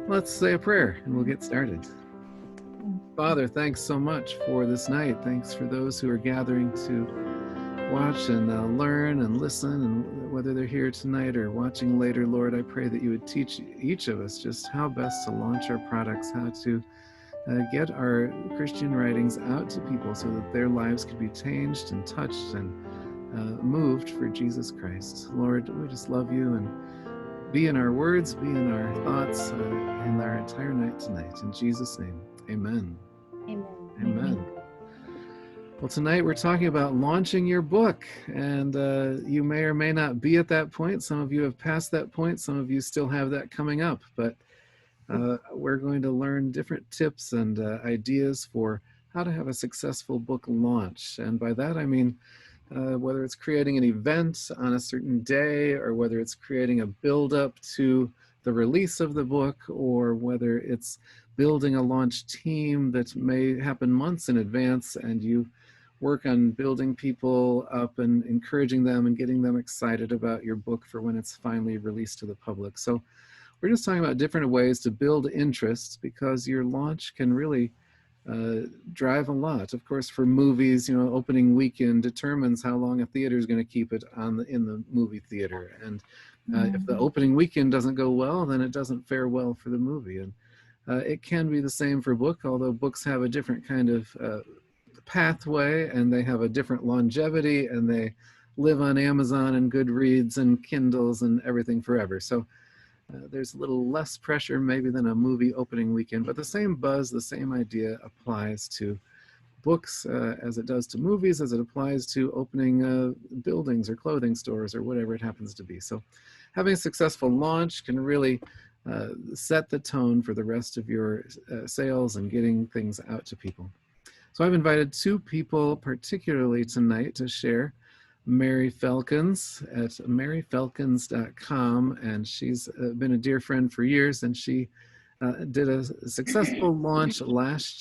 Let's say a prayer and we'll get started. Father, thanks so much for this night. Thanks for those who are gathering to watch and learn and listen, and whether they're here tonight or watching later, Lord, I pray that you would teach each of us just how best to launch our products, how to get our Christian writings out to people so that their lives could be changed and touched and moved for Jesus Christ. Lord, we just love you, and be in our words, be in our thoughts, in our entire night tonight. In Jesus' name, amen. Amen. Amen. Well, tonight we're talking about launching your book, and you may or may not be at that point. Some of you have passed that point. Some of you still have that coming up, but we're going to learn different tips and ideas for how to have a successful book launch. And by that, I mean, whether it's creating an event on a certain day, or whether it's creating a build-up to the release of the book, or whether it's building a launch team that may happen months in advance, and you work on building people up and encouraging them and getting them excited about your book for when it's finally released to the public. So we're just talking about different ways to build interest, because your launch can really drive a lot. Of course, for movies, you know, opening weekend determines how long a theater is going to keep it on in the movie theater. And if the opening weekend doesn't go well, then it doesn't fare well for the movie. And it can be the same for book, although books have a different kind of pathway, and they have a different longevity, and they live on Amazon and Goodreads and Kindles and everything forever. So there's a little less pressure maybe than a movie opening weekend, but the same buzz, the same idea applies to books as it does to movies, as it applies to opening buildings or clothing stores or whatever it happens to be. So having a successful launch can really set the tone for the rest of your sales and getting things out to people. So I've invited two people particularly tonight to share. Mary Felkins at maryfelkins.com, and she's been a dear friend for years, and she did a successful launch last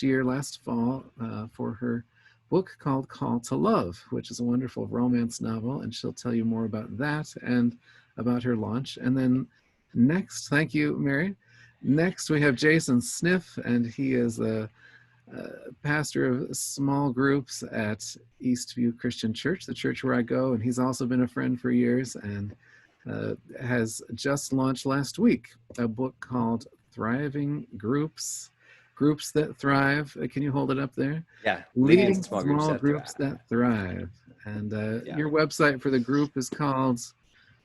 fall, for her book called Call to Love, which is a wonderful romance novel, and she'll tell you more about that and about her launch. And then next, thank you, Mary. Next, we have Jason Sniff, and he is a pastor of small groups at Eastview Christian Church, the church where I go, and he's also been a friend for years, and has just launched last week a book called Thriving Groups, Groups That Thrive. Can you hold it up there? Yeah. Leading small groups that thrive. And your website for the group is called?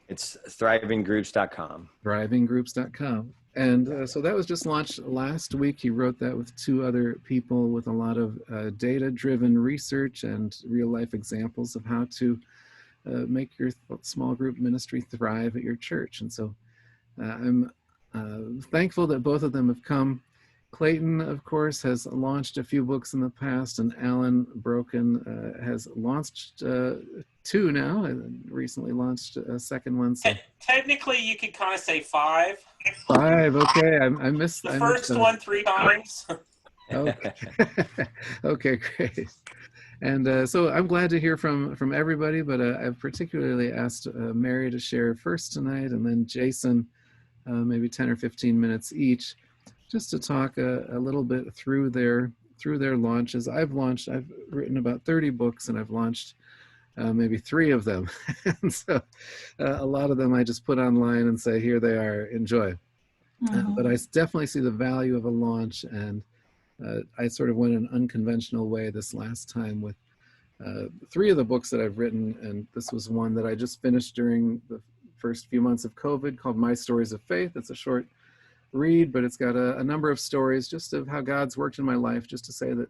It's thrivinggroups.com. Thrivinggroups.com. And so that was just launched last week. He wrote that with two other people with a lot of data-driven research and real-life examples of how to make your small group ministry thrive at your church. And so I'm thankful that both of them have come. Clayton, of course, has launched a few books in the past, and Alan Brokken has launched two now, and recently launched a second one. So. Technically, you could kind of say five. Five, okay. I missed the first one 3 times. Okay. Okay, great. And so I'm glad to hear from everybody, but I've particularly asked Mary to share first tonight, and then Jason, maybe 10 or 15 minutes each, just to talk a little bit through their launches. I've written about 30 books, and I've launched maybe 3 of them. And so a lot of them I just put online and say, here they are, enjoy. But I definitely see the value of a launch, and I sort of went an unconventional way this last time with 3 of the books that I've written, and this was one that I just finished during the first few months of COVID called My Stories of Faith. It's a short read, but it's got a number of stories just of how God's worked in my life, just to say that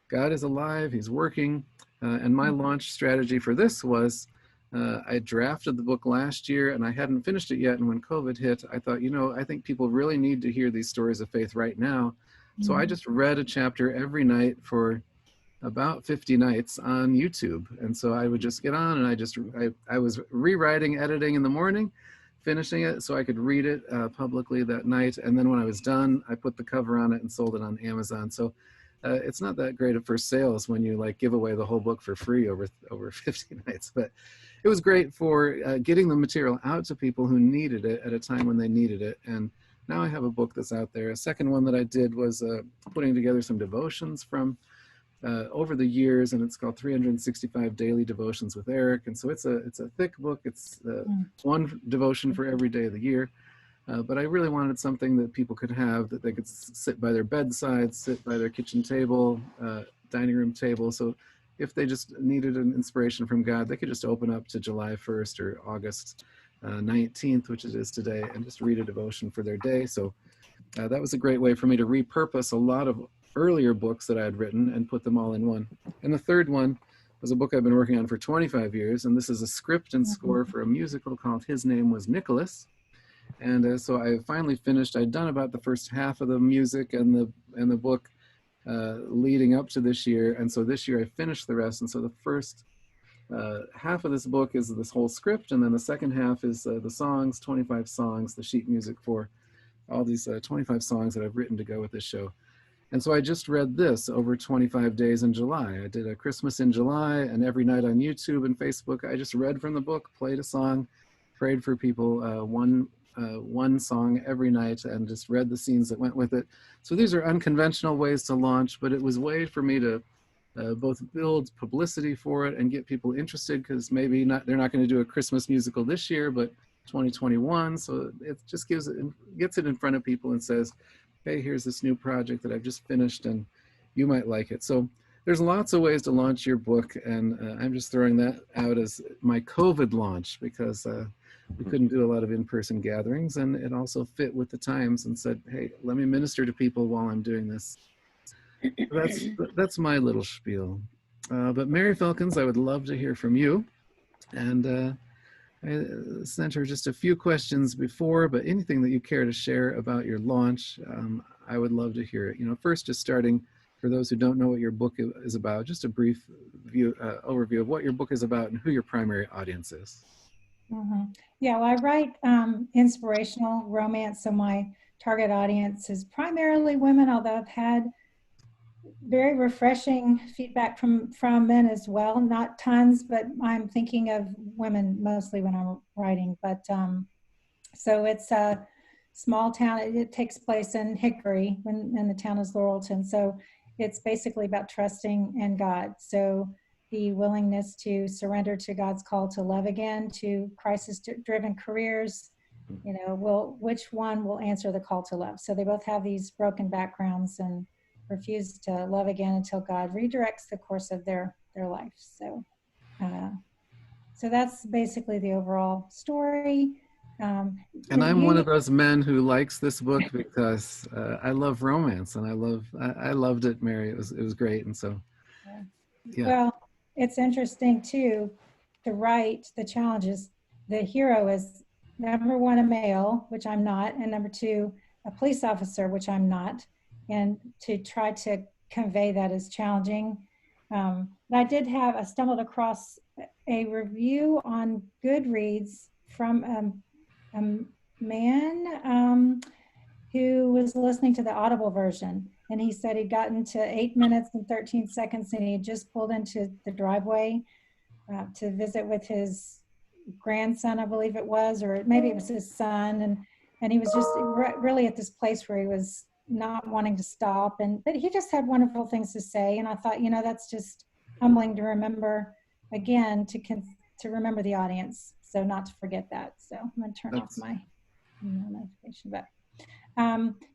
God is alive, he's working. And my launch strategy for this was, I drafted the book last year and I hadn't finished it yet. And when COVID hit, I thought, I think people really need to hear these stories of faith right now. So I just read a chapter every night for about 50 nights on YouTube. And so I would just get on, and I was rewriting, editing in the morning, finishing it so I could read it publicly that night. And then when I was done, I put the cover on it and sold it on Amazon. So it's not that great at first sales when you give away the whole book for free over 50 nights, but it was great for getting the material out to people who needed it at a time when they needed it, and now I have a book that's out there. A second one that I did was putting together some devotions from over the years, and it's called 365 Daily Devotions with Eric. And so it's a thick book. It's one devotion for every day of the year. But I really wanted something that people could have, that they could sit by their bedside, sit by their kitchen table, dining room table. So if they just needed an inspiration from God, they could just open up to July 1st or August 19th, which it is today, and just read a devotion for their day. So that was a great way for me to repurpose a lot of earlier books that I had written and put them all in one. And the third one was a book I've been working on for 25 years, and this is a script and score for a musical called His Name Was Nicholas. And so I finally finished. I'd done about the first half of the music and the book leading up to this year, and so this year I finished the rest. And so the first half of this book is this whole script, and then the second half is the songs, 25 songs, the sheet music for all these 25 songs that I've written to go with this show. And so I just read this over 25 days in July. I did a Christmas in July, and every night on YouTube and Facebook, I just read from the book, played a song, prayed for people, one song every night, and just read the scenes that went with it. So these are unconventional ways to launch, but it was a way for me to both build publicity for it and get people interested, because maybe they're not going to do a Christmas musical this year, but 2021. So it just gets it in front of people and says, hey, here's this new project that I've just finished and you might like it. So there's lots of ways to launch your book, and I'm just throwing that out as my COVID launch, because we couldn't do a lot of in-person gatherings, and it also fit with the times and said, hey, let me minister to people while I'm doing this. That's my little spiel. But Mary Falcons, I would love to hear from you. And I sent her just a few questions before, but anything that you care to share about your launch, I would love to hear it. First, just starting, for those who don't know what your book is about, just a brief overview of what your book is about and who your primary audience is. Yeah, well, I write inspirational romance, so my target audience is primarily women, although I've had very refreshing feedback from men as well. Not tons, but I'm thinking of women mostly when I'm writing. But so it's a small town. It takes place in Hickory, and the town is Laurelton. So it's basically about trusting in God. So the willingness to surrender to God's call to love again, to crisis-driven careers, which one will answer the call to love? So they both have these broken backgrounds and refuse to love again until God redirects the course of their life. So that's basically the overall story. And I'm one of those men who likes this book because I love romance, and I loved it, Mary. It was great, and so yeah. Well, it's interesting too to write the challenges. The hero is number one, a male, which I'm not, and number two, a police officer, which I'm not. And to try to convey that is challenging. But I stumbled across a review on Goodreads from a man who was listening to the Audible version. And he said he'd gotten to 8 minutes and 13 seconds, and he had just pulled into the driveway to visit with his grandson, I believe it was, or maybe it was his son. And he was just really at this place where he was not wanting to stop, but he just had wonderful things to say. And I thought, that's just humbling to remember, again, to remember the audience, so not to forget that. So I'm going to turn off my notification. But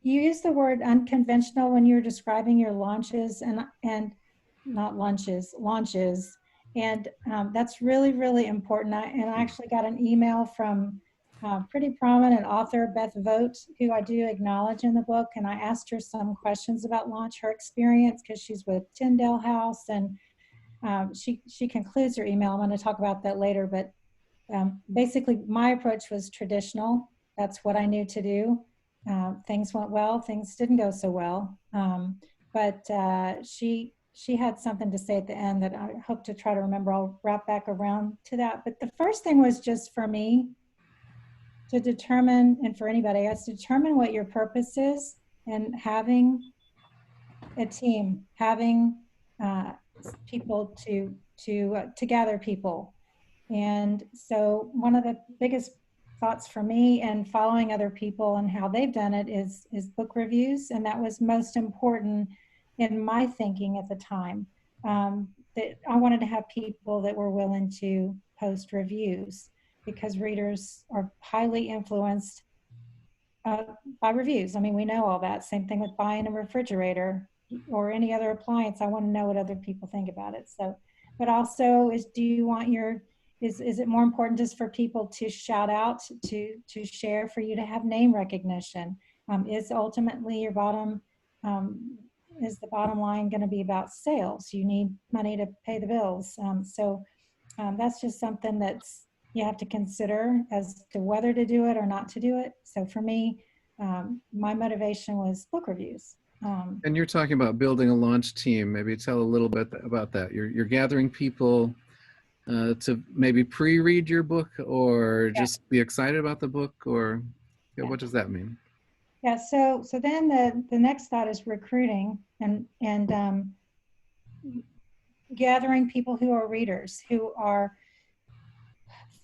you use the word unconventional when you're describing your launches, and not launches, and that's really, really important. I actually got an email from pretty prominent author Beth Vogt, who I do acknowledge in the book, and I asked her some questions about launch, her experience, because she's with Tyndale House, and she concludes her email. I'm going to talk about that later, but basically my approach was traditional. That's what I knew to do. Things went well, things didn't go so well, but she had something to say at the end that I hope to try to remember. I'll wrap back around to that. But the first thing was just for me to determine, and for anybody else, to determine what your purpose is, and having a team, having people to gather people. And so one of the biggest thoughts for me and following other people and how they've done it is book reviews. And that was most important in my thinking at the time. That I wanted to have people that were willing to post reviews because readers are highly influenced by reviews. I mean, we know all that. Same thing with buying a refrigerator or any other appliance. I want to know what other people think about it. So, but also do you want is it more important just for people to shout out, to share, for you to have name recognition? Is ultimately your is the bottom line going to be about sales? You need money to pay the bills. That's just something you have to consider as to whether to do it or not to do it. So for me, my motivation was book reviews. And you're talking about building a launch team. Maybe tell a little bit about that. You're gathering people to maybe pre-read your book or just be excited about the book, or what does that mean? Yeah. So then the next thought is recruiting and gathering people who are readers, who are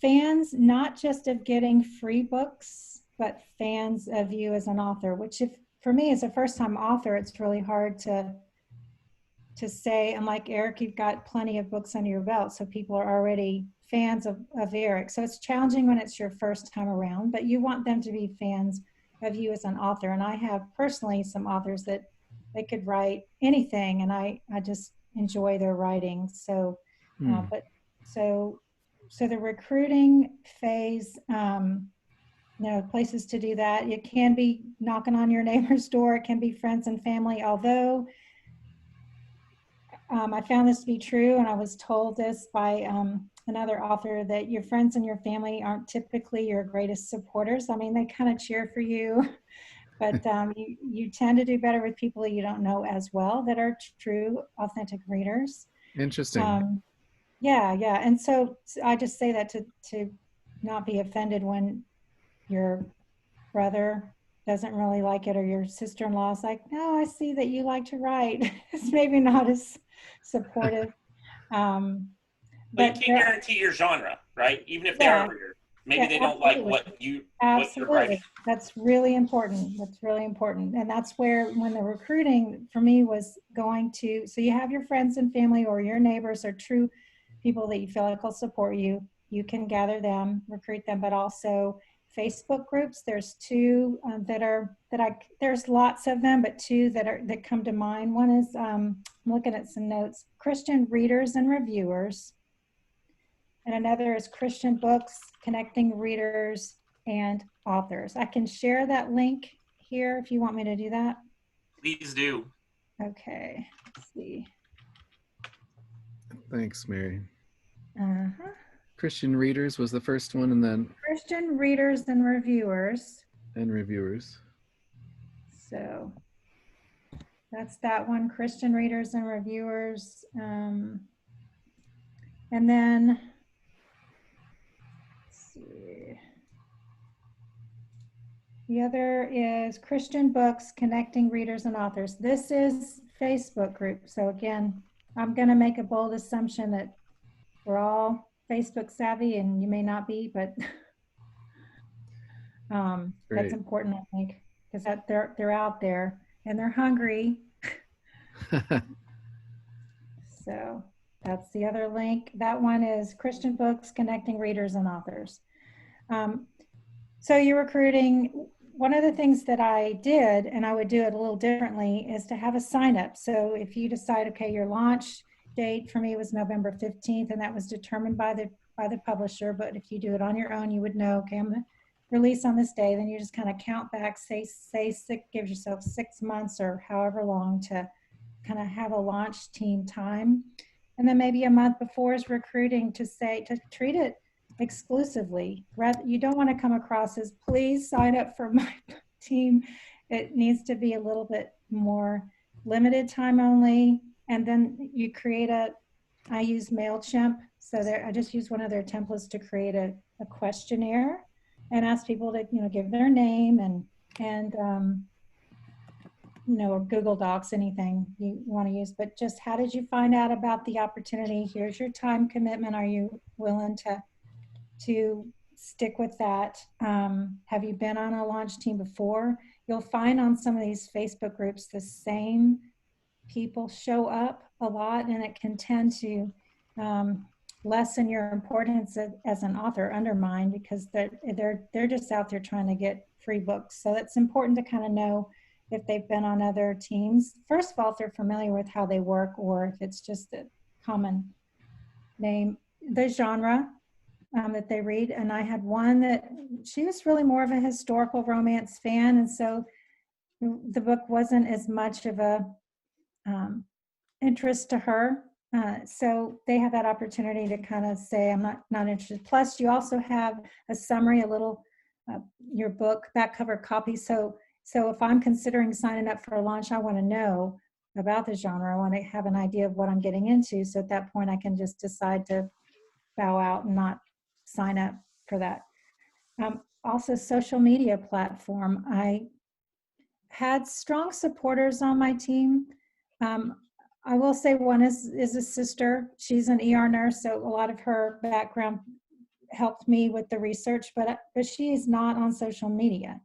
fans, not just of getting free books, but fans of you as an author, which for me as a first-time author, it's really hard to say. And like Eric, you've got plenty of books under your belt, so people are already fans of Eric. So it's challenging when it's your first time around, but you want them to be fans of you as an author. And I have personally some authors that they could write anything, and I just enjoy their writing. So, so the recruiting phase, places to do that. It can be knocking on your neighbor's door. It can be friends and family, although I found this to be true, and I was told this by another author, that your friends and your family aren't typically your greatest supporters. I mean, they kind of cheer for you, but you tend to do better with people that you don't know as well, that are true, authentic readers. Interesting. Yeah. And so I just say that to not be offended when your brother doesn't really like it, or your sister-in-law is like, no, I see that you like to write. It's maybe not as supportive. But you can't guarantee your genre, right? Even if they are readers. Maybe they don't like what you're writing. That's really important. That's really important. And that's where, when the recruiting for me was going to, so you have your friends and family or your neighbors or true people that you feel like will support you. You can gather them, recruit them, but also Facebook groups. There's two there's lots of them, but two that come to mind. One is, I'm looking at some notes, Christian Readers and Reviewers. And another is Christian Books, Connecting Readers and Authors. I can share that link here if you want me to do that. Please do. Okay, let's see. Thanks, Mary. Christian Readers was the first one, and then Christian Readers and Reviewers. And Reviewers. So that's that one, Christian Readers and Reviewers. And then, let's see. The other is Christian Books, Connecting Readers and Authors. This is Facebook group. So again, I'm going to make a bold assumption that we're all Facebook savvy, and you may not be, but that's important, I think, because they're out there and they're hungry. So that's the other link. That one is Christian Books, Connecting Readers and Authors. So you're recruiting. One of the things that I did, and I would do it a little differently, is to have a sign up. So if you decide, okay, your launch date for me was November 15th, and that was determined by the publisher. But if you do it on your own, you would know, okay, I'm going to release on this day. Then you just kind of count back, give yourself 6 months or however long to kind of have a launch team time. And then maybe a month before is recruiting, to treat it exclusively. You don't want to come across as, please sign up for my team. It needs to be a little bit more limited time only. And then you create I use MailChimp. So I just use one of their templates to create a questionnaire and ask people to, give their name and or Google Docs, anything you want to use, but just, how did you find out about the opportunity? Here's your time commitment. Are you willing to stick with that. Have you been on a launch team before? You'll find on some of these Facebook groups the same people show up a lot, and it can tend to lessen your importance as an author, undermine, because they're just out there trying to get free books. So it's important to kind of know if they've been on other teams. First of all, if they're familiar with how they work, or if it's just a common name, the genre that they read. And I had one that she was really more of a historical romance fan, and so the book wasn't as much of a interest to her. So they have that opportunity to kind of say, I'm not interested. Plus, you also have a summary, a little your book back cover copy. So if I'm considering signing up for a launch, I want to know about the genre. I want to have an idea of what I'm getting into. So at that point, I can just decide to bow out and not sign up for that. Also, social media platform. I had strong supporters on my team. I will say one is a sister. She's an ER nurse, so a lot of her background helped me with the research, but she is not on social media.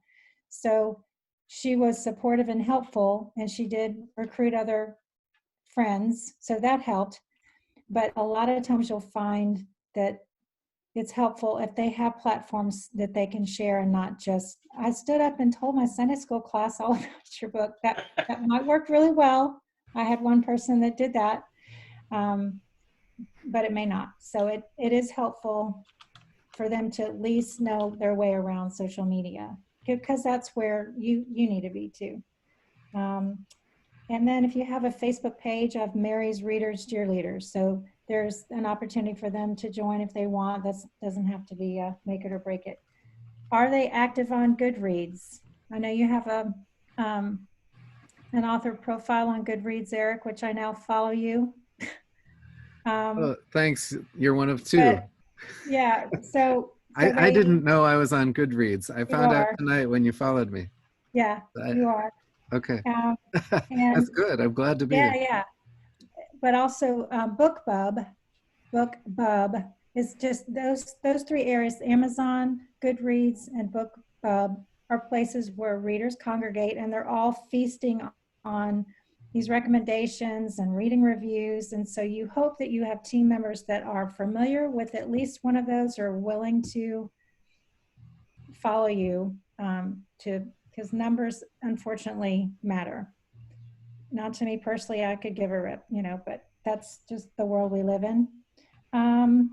So she was supportive and helpful, and she did recruit other friends, so that helped. But a lot of times you'll find that it's helpful if they have platforms that they can share, and not just, I stood up and told my Sunday school class all about your book. That might work really well. I had one person that did that, but it may not. So it is helpful for them to at least know their way around social media, because that's where you need to be too. And then if you have a Facebook page of Mary's Readers, Dear Leaders, so there's an opportunity for them to join if they want. That doesn't have to be a make it or break it. Are they active on Goodreads? I know you have an author profile on Goodreads, Eric, which I now follow you. Oh, thanks. You're one of two. Yeah, so I didn't know I was on Goodreads. I found out tonight when you followed me. Yeah, you are. Okay. And that's good. I'm glad to be here. Yeah. But also BookBub is just those three areas: Amazon, Goodreads, and BookBub are places where readers congregate, and they're all feasting on these recommendations and reading reviews. And so you hope that you have team members that are familiar with at least one of those, or willing to follow you, because numbers unfortunately matter. Not to me personally, I could give a rip, but that's just the world we live in. And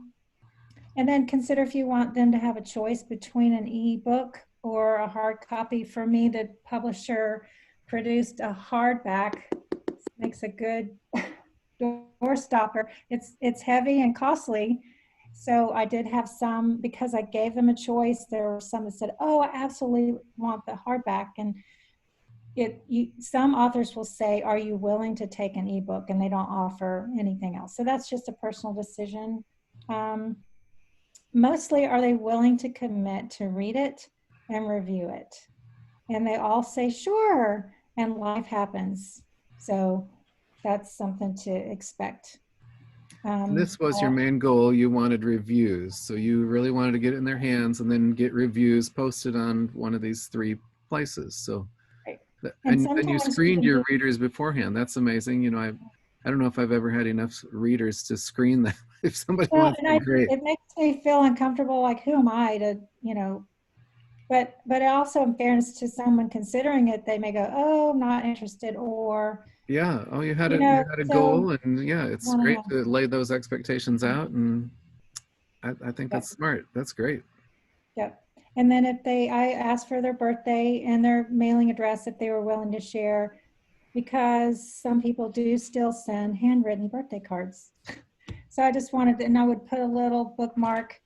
then consider if you want them to have a choice between an ebook or a hard copy. For me, the publisher produced a hardback. Makes a good door stopper. It's heavy and costly. So I did have some, because I gave them a choice. There were some that said, oh, I absolutely want the hardback. And some authors will say, are you willing to take an ebook? And they don't offer anything else. So that's just a personal decision. Mostly, are they willing to commit to read it and review it? And they all say, sure, and life happens. So that's something to expect. This was your main goal. You wanted reviews. So you really wanted to get it in their hands and then get reviews posted on one of these three places. So, right. And you screened your readers beforehand. That's amazing. I don't know if I've ever had enough readers to screen them. If somebody wants to, great. It makes me feel uncomfortable. Like, who am I to, but also, in fairness to someone considering it, they may go, oh, I'm not interested, or yeah, oh, you had a goal, and yeah, it's great to lay those expectations out, and I think that's smart. That's great. Yep. And then I asked for their birthday and their mailing address if they were willing to share, because some people do still send handwritten birthday cards. So I just wanted to, and I would put a little bookmark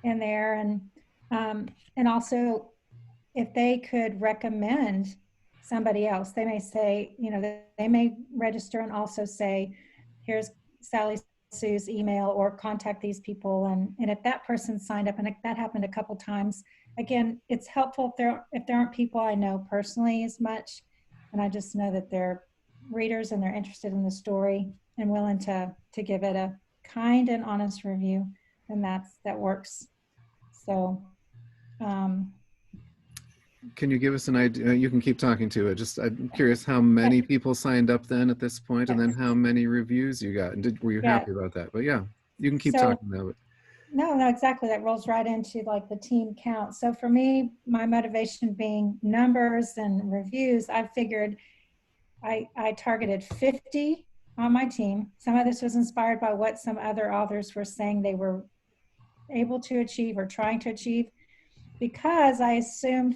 in there, and also if they could recommend somebody else, they may say, they may register and also say, here's Sally Sue's email, or contact these people. And if that person signed up, and that happened a couple times, again, it's helpful if there aren't people I know personally as much, and I just know that they're readers and they're interested in the story and willing to give it a kind and honest review, and that works. So, can you give us an idea? You can keep talking to it. Just I'm curious how many people signed up then at this point, and then how many reviews you got, and were you happy about that? But yeah, you can keep so talking now. no, exactly. That rolls right into like the team count. So for me, my motivation being numbers and reviews, I figured I targeted 50 on my team. Some of this was inspired by what some other authors were saying they were able to achieve or trying to achieve, because I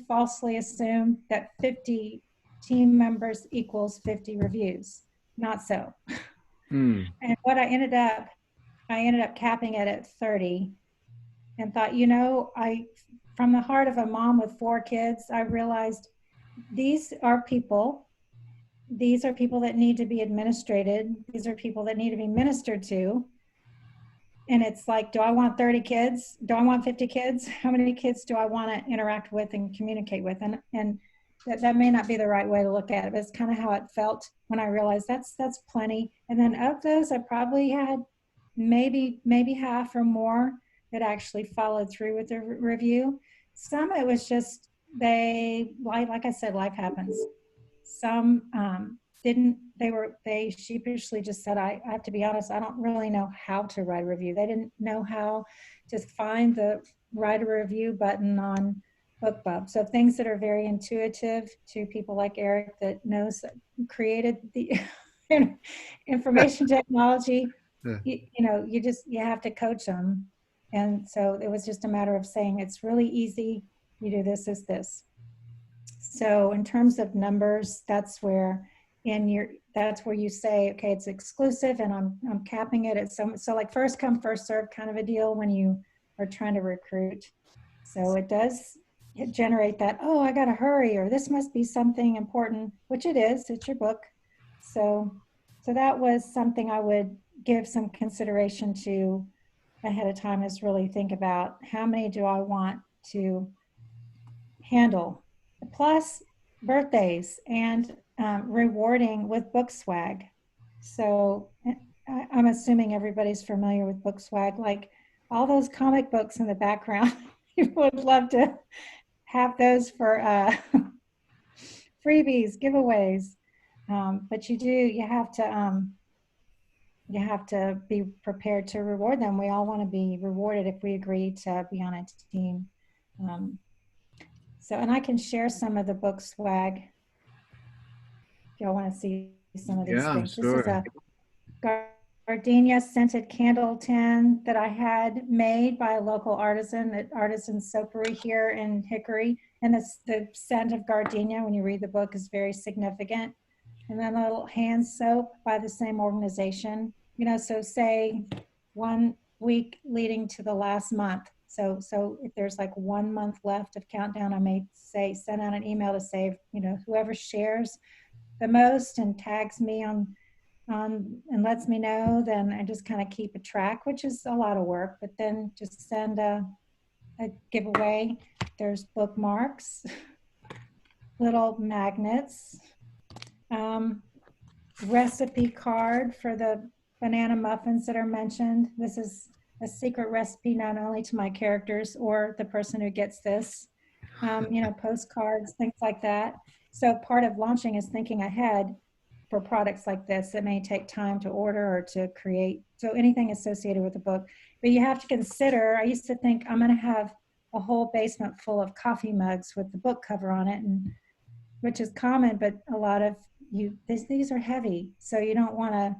falsely assumed that 50 team members equals 50 reviews. Not so. And what I ended up capping it at 30, and thought, from the heart of a mom with 4 kids, I realized these are people. These are people that need to be administrated. These are people that need to be ministered to. And it's like, do I want 30 kids? Do I want 50 kids? How many kids do I want to interact with and communicate with? And that may not be the right way to look at it, but it's kind of how it felt when I realized that's plenty. And then of those, I probably had maybe half or more that actually followed through with the review. Some, it was just, like I said, life happens. Some didn't, they sheepishly just said, I have to be honest, I don't really know how to write a review. They didn't know how to find the write a review button on BookBub. So things that are very intuitive to people like Eric that created the information technology, you have to coach them. And so it was just a matter of saying, it's really easy. You do this, this. So in terms of numbers, that's where you say, okay, it's exclusive, and I'm capping it at so like first come, first serve kind of a deal when you are trying to recruit. So it does generate that, oh, I got to hurry, or this must be something important, which it is, it's your book. So that was something I would give some consideration to ahead of time, is really think about how many do I want to handle, plus birthdays and rewarding with book swag. So I'm assuming everybody's familiar with book swag, like all those comic books in the background. You would love to have those for freebies, giveaways. But you have to be prepared to reward them. We all want to be rewarded if we agree to be on a team. And I can share some of the book swag if y'all want to see some of these things. Sure. This is a gardenia scented candle tin that I had made by a local artisan at Artisan Soapery here in Hickory. And the scent of gardenia, when you read the book, is very significant. And then a little hand soap by the same organization. So say 1 week leading to the last month. So if there's like 1 month left of countdown, I may send out an email to say, whoever shares the most and tags me on and lets me know, then I just kind of keep a track, which is a lot of work, but then just send a giveaway. There's bookmarks, little magnets, recipe card for the banana muffins that are mentioned. This is a secret recipe not only to my characters or the person who gets this, postcards, things like that. So part of launching is thinking ahead for products like this that may take time to order or to create. So anything associated with the book. But you have to consider, I used to think I'm going to have a whole basement full of coffee mugs with the book cover on it, and which is common, but a lot of these are heavy. So you don't want to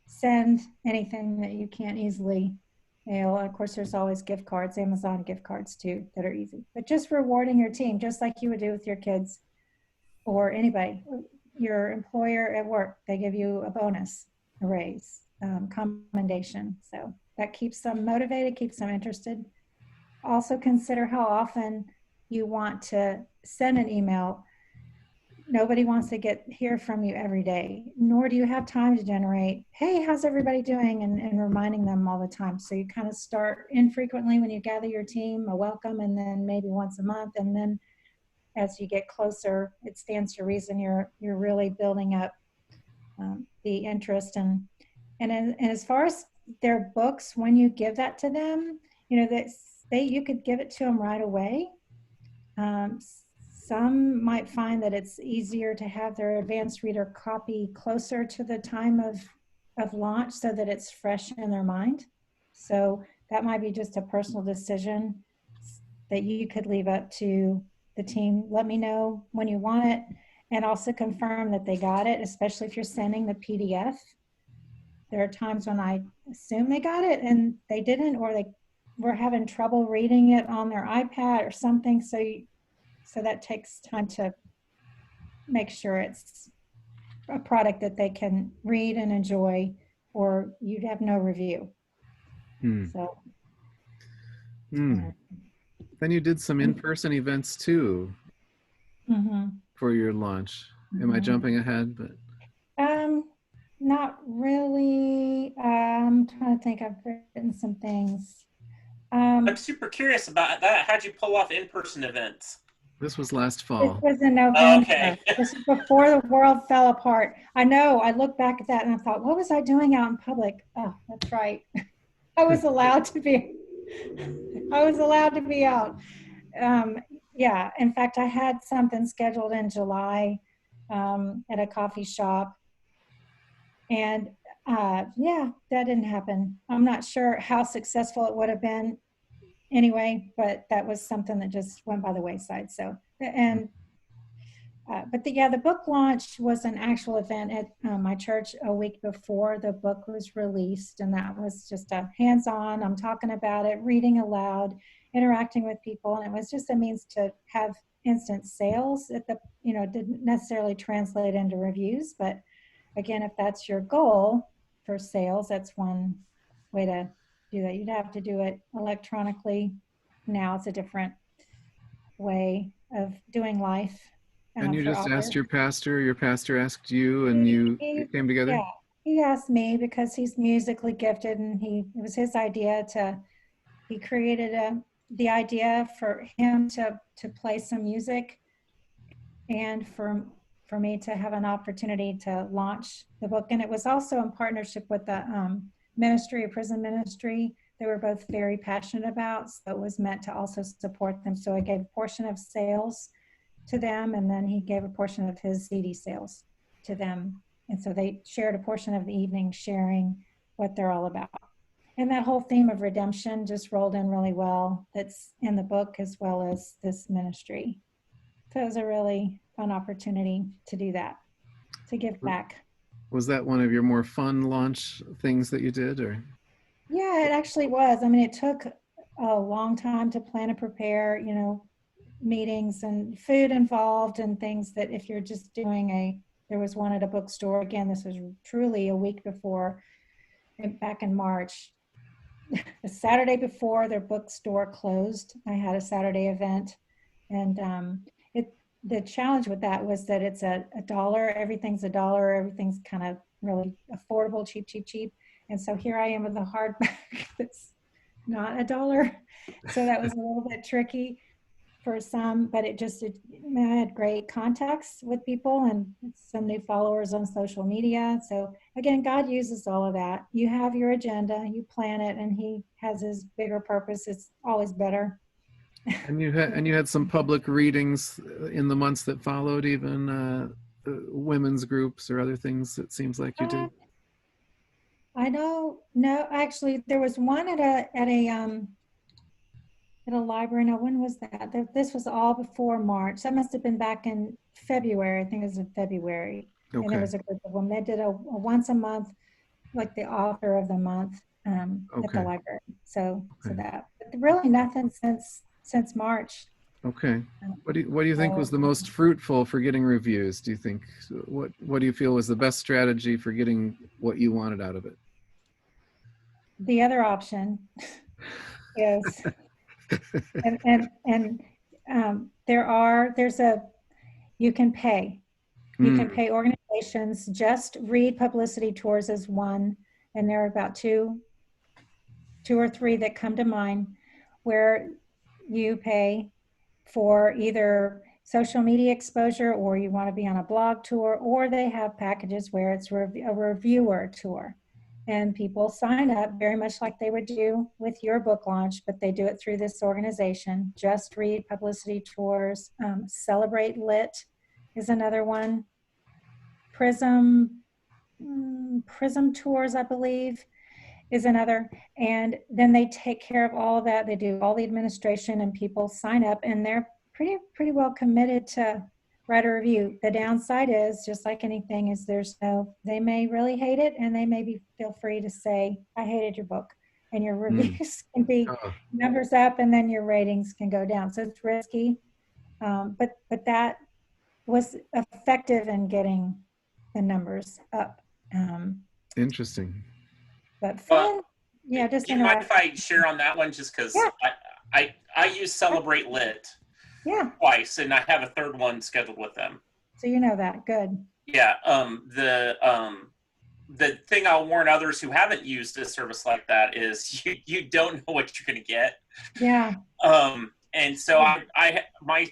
send anything that you can't easily mail. Of course, there's always gift cards, Amazon gift cards too, that are easy. But just rewarding your team, just like you would do with your kids or anybody. Your employer at work, they give you a bonus, a raise, commendation. So that keeps them motivated, keeps them interested. Also consider how often you want to send an email. Nobody wants to hear from you every day, nor do you have time to generate, hey, how's everybody doing? And reminding them all the time. So you kind of start infrequently when you gather your team, a welcome, and then maybe once a month. And then as you get closer, it stands to reason you're really building up the interest. And as far as their books, when you give that to them, you could give it to them right away. Some might find that it's easier to have their advanced reader copy closer to the time of launch so that it's fresh in their mind. So that might be just a personal decision that you could leave up to the team. Let me know when you want it, and also confirm that they got it, especially if you're sending the PDF. There are times when I assume they got it and they didn't, or they were having trouble reading it on their iPad or something. So that takes time to make sure it's a product that they can read and enjoy, or you'd have no review. So. Then you did some in-person events too for your launch. Am I jumping ahead? But not really. I'm trying to think. I've written some things. I'm super curious about that. How'd you pull off in-person events? This was last fall. This was in November. Okay. This is before the world fell apart. I know. I look back at that and I thought, what was I doing out in public? Oh, that's right. I was allowed to be out. Yeah. In fact, I had something scheduled in July at a coffee shop. And yeah, that didn't happen. I'm not sure how successful it would have been anyway, but that was something that just went by the wayside. So, and but the book launch was an actual event at my church a week before the book was released, and that was just a hands-on. I'm talking about it, reading aloud, interacting with people, and it was just a means to have instant sales. At the didn't necessarily translate into reviews, but again, if that's your goal for sales, that's one way to do that. You'd have to do it electronically. Now it's a different way of doing life. And you just asked your pastor asked you, and you came together? Yeah, he asked me because he's musically gifted, and it was his idea he created the idea for him to play some music, and for me to have an opportunity to launch the book. And it was also in partnership with the prison ministry. They were both very passionate about, so it was meant to also support them. So I gave a portion of sales to them, and then he gave a portion of his CD sales to them. And so they shared a portion of the evening sharing what they're all about. And that whole theme of redemption just rolled in really well. That's in the book as well as this ministry. So it was a really fun opportunity to do that, to give back. Was that one of your more fun launch things that you did, or? Yeah, it actually was. I mean, it took a long time to plan and prepare, meetings and food involved and things that if you're just doing there was one at a bookstore. Again, this was truly a week before, back in March. The Saturday before their bookstore closed, I had a Saturday event. And the challenge with that was that it's a dollar, everything's a dollar, everything's kind of really affordable, cheap. And so here I am with a hardback that's not a dollar. So that was a little bit tricky for some, but I had great contacts with people and some new followers on social media. So again, God uses all of that. You have your agenda, you plan it, and he has his bigger purpose. It's always better. And you had some public readings in the months that followed, even women's groups or other things. It seems like you did. I don't know. Actually, there was one at a library. Now, when was that? This was all before March. That must have been back in February. I think it was in February. Okay. And there was a group of them. They did a once a month, like the author of the month at the library. So that, but really nothing since March. Okay. What do you think was the most fruitful for getting reviews? Do you think what do you feel was the best strategy for getting what you wanted out of it? The other option is, you can pay. You can pay organizations. Just Read publicity tours is one, and there are about two or three that come to mind where you pay for either social media exposure, or you want to be on a blog tour, or they have packages where it's a reviewer tour. and people sign up very much like they would do with your book launch, but they do it through this organization. Just Read Publicity Tours. Celebrate Lit is another one. Prism Tours, I believe, is another. And then they take care of all of that. They do all the administration, and people sign up, and they're pretty well committed to write a review. The downside is, just like anything, is they may really hate it, and they may feel free to say, I hated your book. And your reviews can be numbers up, and then your ratings can go down. So it's risky. But that was effective in getting the numbers up. Interesting. But fun. Yeah, just do you mind if I share on that one, just because I use Celebrate Lit twice, and I have a third one scheduled with them. So you know that. Good. Yeah. The thing I'll warn others who haven't used a service like that is you don't know what you're going to get. Yeah. And so my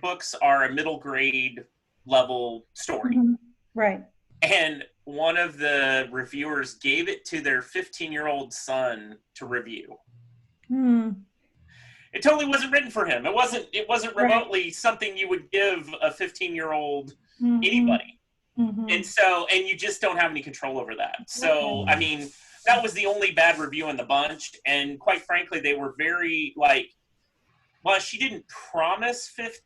books are a middle grade level story. Mm-hmm. Right. And one of the reviewers gave it to their 15-year-old son to review. It totally wasn't written for him. It wasn't remotely something you would give a 15-year-old anybody. And you just don't have any control over that. So, I mean, that was the only bad review in the bunch. And quite frankly, they were very well, she didn't promise 15.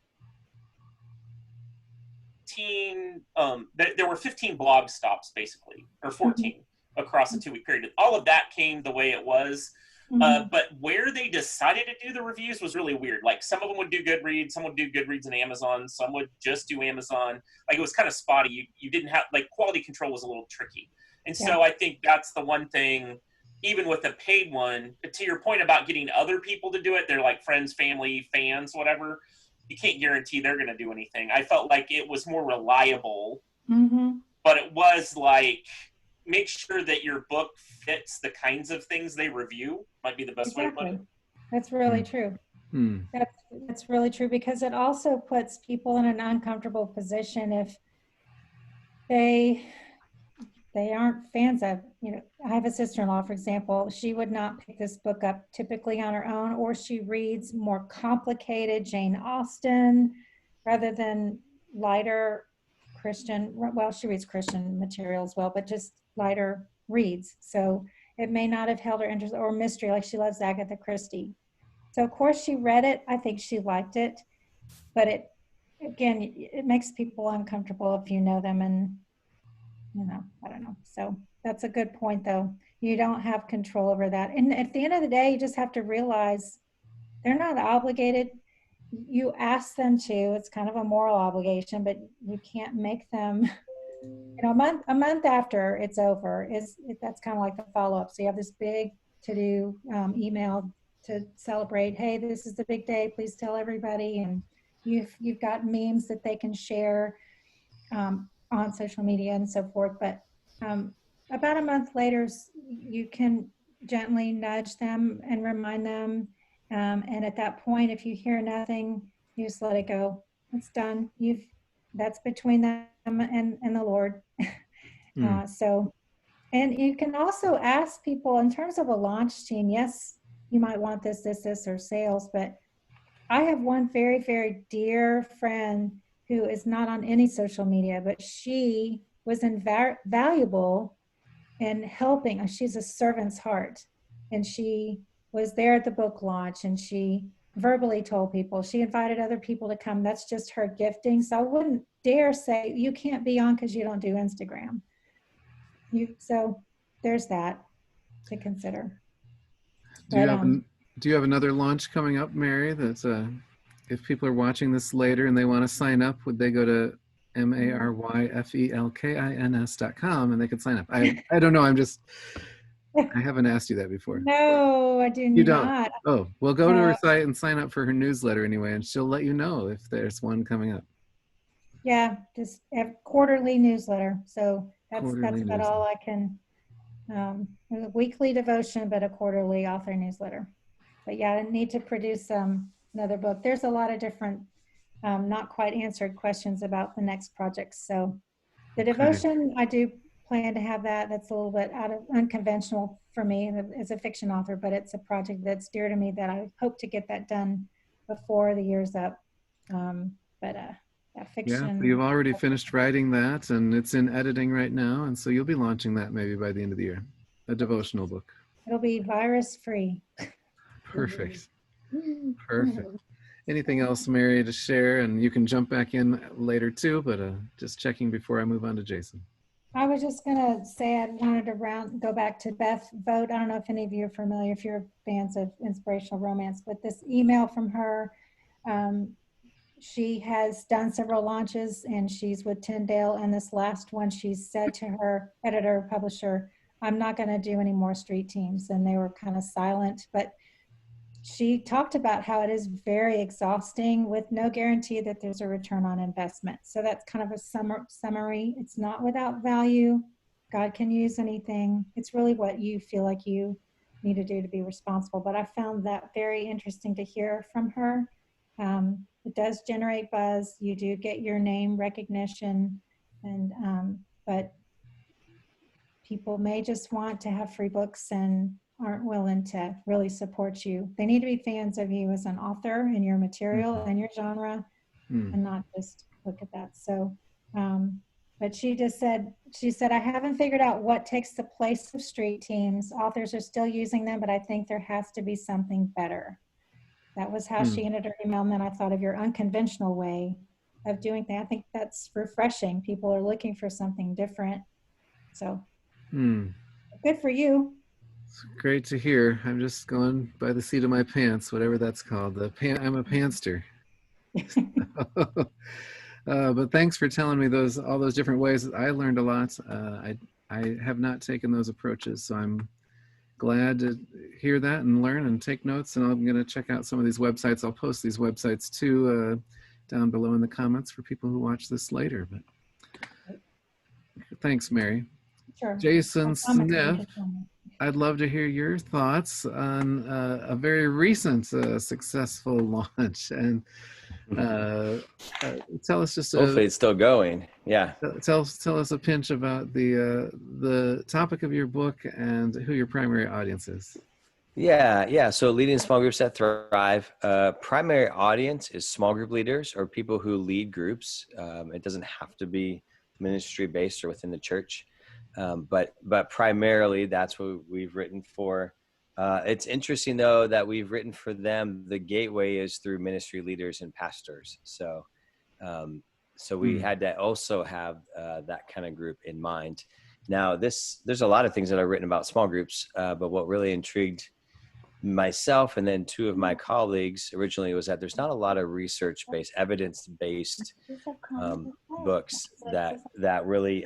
There were 15 blog stops, basically, or 14 across a 2-week period. All of that came the way it was. But where they decided to do the reviews was really weird. Like, some of them would do Goodreads, some would do Goodreads and Amazon, some would just do Amazon. Like, it was kind of spotty. You didn't have, like, quality control was a little tricky. And so I think that's the one thing, even with a paid one, to your point about getting other people to do it, they're like friends, family, fans, whatever. You can't guarantee they're going to do anything. I felt like it was more reliable, but it was like, make sure that your book fits the kinds of things they review, might be the best way to put it. That's really true. That's really true, because it also puts people in an uncomfortable position if they aren't fans of, I have a sister-in-law, for example. She would not pick this book up typically on her own, or she reads more complicated Jane Austen rather than lighter Christian. Well, she reads Christian material as well, but just lighter reads. So it may not have held her interest, or mystery, like she loves Agatha Christie. So of course she read it. I think she liked it, but it makes people uncomfortable if you know them, and I don't know. So that's a good point, though. You don't have control over that. And at the end of the day, you just have to realize they're not obligated. You ask them to. It's kind of a moral obligation, but you can't make them, a month after it's over, that's kind of like the follow-up. So you have this big to-do email to celebrate. Hey, this is the big day. Please tell everybody. And you've got memes that they can share on social media and so forth. But about a month later, you can gently nudge them and remind them. And at that point, if you hear nothing, you just let it go. It's done. That's between them and the Lord. And you can also ask people in terms of a launch team. Yes, you might want this, or sales, but I have one very, very dear friend who is not on any social media, but she was invaluable in helping. She's a servant's heart, and she was there at the book launch, and she verbally told people. She invited other people to come. That's just her gifting. So I wouldn't dare say you can't be on because you don't do Instagram. So there's that to consider. Do you have another launch coming up, Mary? That's if people are watching this later and they want to sign up, would they go to maryfelkins.com and they could sign up? I don't know. I haven't asked you that before. No, I do you not. Don't. Oh, well, go to her site and sign up for her newsletter anyway, and she'll let you know if there's one coming up. Yeah, just a quarterly newsletter. So that's about all I can. A weekly devotion, but a quarterly author newsletter. But yeah, I need to produce another book. There's a lot of different not quite answered questions about the next project. So the devotion I do plan to have that. That's a little bit out of unconventional for me as a fiction author, but it's a project that's dear to me that I hope to get that done before the year's up. But that Yeah, fiction. you've already finished writing that, and it's in editing right now, and so you'll be launching that maybe by the end of the year. A devotional book. It'll be virus free. Perfect. Perfect. Anything else, Mary, to share? And you can jump back in later too, but just checking before I move on to Jason. I was just gonna say I wanted to go back to Beth Vogt. I don't know if any of you are familiar, if you're fans of inspirational romance, but this email from her, she has done several launches and she's with Tyndale, and this last one she said to her editor, publisher, I'm not gonna do any more street teams. And they were kind of silent, but she talked about how it is very exhausting with no guarantee that there's a return on investment. So that's kind of a summary. It's not without value. God can use anything. It's really what you feel like you need to do to be responsible. But I found that very interesting to hear from her. It does generate buzz. You do get your name recognition, and but people may just want to have free books and aren't willing to really support you. They need to be fans of you as an author and your material and your genre, and not just look at that. So, but she said, I haven't figured out what takes the place of street teams. Authors are still using them, but I think there has to be something better. That was how she ended her email. And then I thought of your unconventional way of doing things. I think that's refreshing. People are looking for something different. So good for you. It's great to hear. I'm just going by the seat of my pants, whatever that's called. I'm a pantster. But thanks for telling me all those different ways. I learned a lot. I have not taken those approaches, so I'm glad to hear that and learn and take notes. And I'm going to check out some of these websites. I'll post these websites too down below in the comments for people who watch this later. But thanks, Mary. Sure. Jason Smith, I'd love to hear your thoughts on a very recent successful launch, and tell us just. Hopefully, it's still going. Yeah. Tell us a pinch about the topic of your book and who your primary audience is. Yeah. So leading small groups that thrive. Primary audience is small group leaders or people who lead groups. It doesn't have to be ministry based or within the church. But primarily that's what we've written for. It's interesting though that we've written for them. The gateway is through ministry leaders and pastors. So we had to also have that kind of group in mind. Now there's a lot of things that I've written about small groups, but what really intrigued myself and then two of my colleagues originally was that there's not a lot of research-based, evidence-based books that really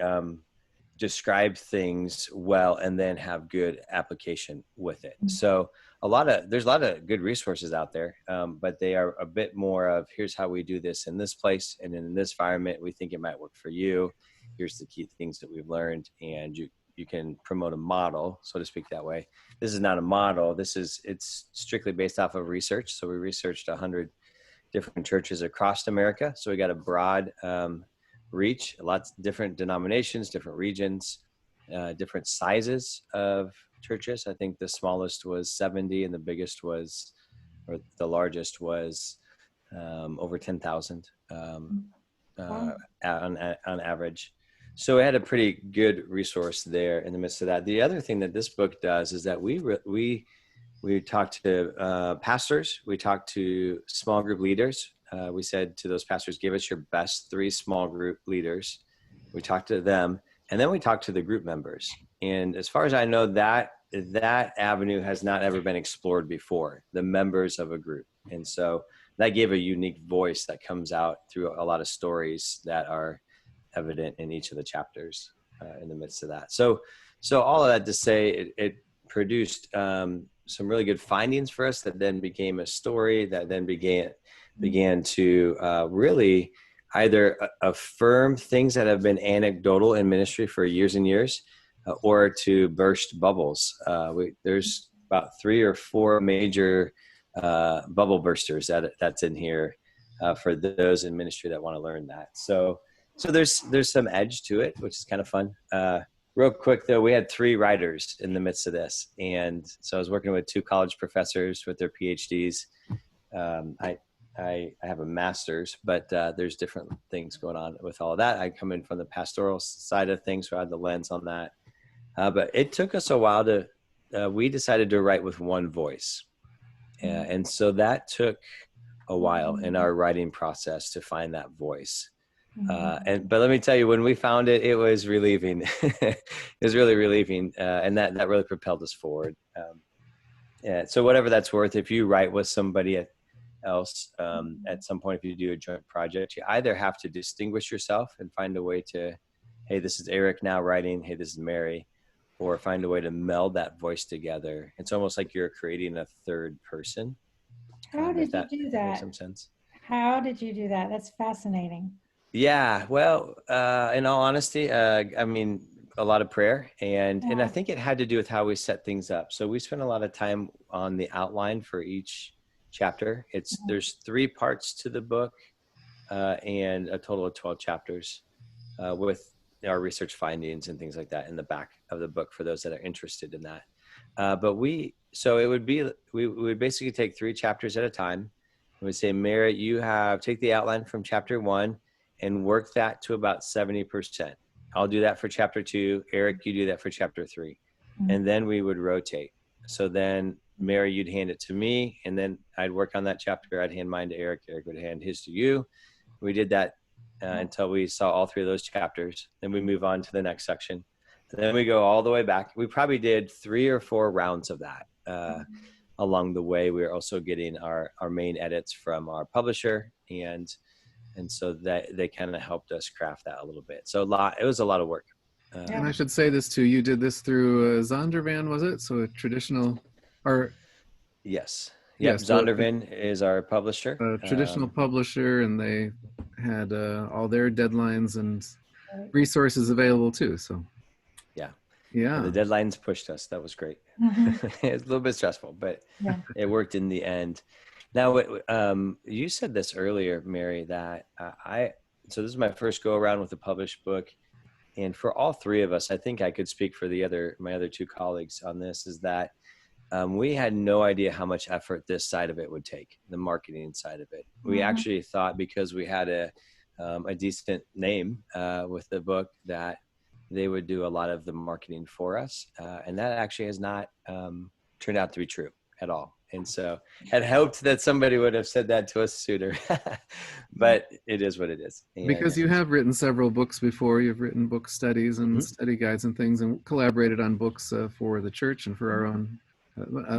describe things well and then have good application with it. So there's a lot of good resources out there, but they are a bit more of here's how we do this in this place and in this environment. We think it might work for you. Here's the key things that we've learned, and you can promote a model, so to speak, that way. This is not a model. It's strictly based off of research. So we researched 100 different churches across America. So we got a broad reach, lots of different denominations, different regions, different sizes of churches. I think the smallest was 70 and the largest was over 10,000 on average. So we had a pretty good resource there in the midst of that. The other thing that this book does is that we talked to pastors, we talked to small group leaders. We said to those pastors, give us your best 3 small group leaders. We talked to them, and then we talked to the group members. And as far as I know, that avenue has not ever been explored before, the members of a group. And so that gave a unique voice that comes out through a lot of stories that are evident in each of the chapters in the midst of that. So all of that to say, it produced some really good findings for us that then became a story that then began to really either affirm things that have been anecdotal in ministry for years and years, or to burst bubbles. There's about 3 or 4 major bubble bursters that's in here for those in ministry that want to learn that. So there's some edge to it, which is kind of fun. Real quick though, we had 3 writers in the midst of this, and so I was working with 2 college professors with their PhDs. I have a master's, but there's different things going on with all of that. I come in from the pastoral side of things, so I had the lens on that. But it took us a while to. We decided to write with one voice, and so that took a while in our writing process to find that voice. But let me tell you, when we found it, it was relieving. It was really relieving, and that really propelled us forward. So whatever that's worth, if you write with somebody else at some point, if you do a joint project, you either have to distinguish yourself and find a way to, hey, this is Eric now writing, hey, this is Mary, or find a way to meld that voice together. It's almost like you're creating a third person. How did you do that? Makes some sense. How did you do that? That's fascinating. Yeah, well, in all honesty, I mean, a lot of prayer, and I think it had to do with how we set things up. So we spent a lot of time on the outline for each chapter. There's 3 parts to the book, and a total of 12 chapters, with our research findings and things like that in the back of the book for those that are interested in that. We would basically take 3 chapters at a time. We would say, Mary, take the outline from chapter 1 and work that to about 70%. I'll do that for chapter 2. Eric, you do that for chapter 3. And then we would rotate. So then Mary, you'd hand it to me, and then I'd work on that chapter. I'd hand mine to Eric. Eric would hand his to you. We did that until we saw all 3 of those chapters. Then we move on to the next section. And then we go all the way back. We probably did 3 or 4 rounds of that. Along the way, we were also getting our main edits from our publisher, and so that they kind of helped us craft that a little bit. So it was a lot of work. And I should say this too, you did this through Zondervan, was it? So a traditional, or yes. Yep, so Zondervan is our publisher. A traditional publisher, and they had all their deadlines and resources available too. So yeah, the deadlines pushed us. That was great. It's a little bit stressful, but it worked in the end. Now, you said this earlier, Mary, that so this is my first go around with a published book. And for all 3 of us, I think I could speak for my other 2 colleagues on this, is that we had no idea how much effort this side of it would take, the marketing side of it. We actually thought, because we had a decent name with the book, that they would do a lot of the marketing for us. And that actually has not turned out to be true at all. And so had hoped that somebody would have said that to us sooner, but it is what it is. Because you have written several books before. You've written book studies and study guides and things, and collaborated on books for the church and for our own.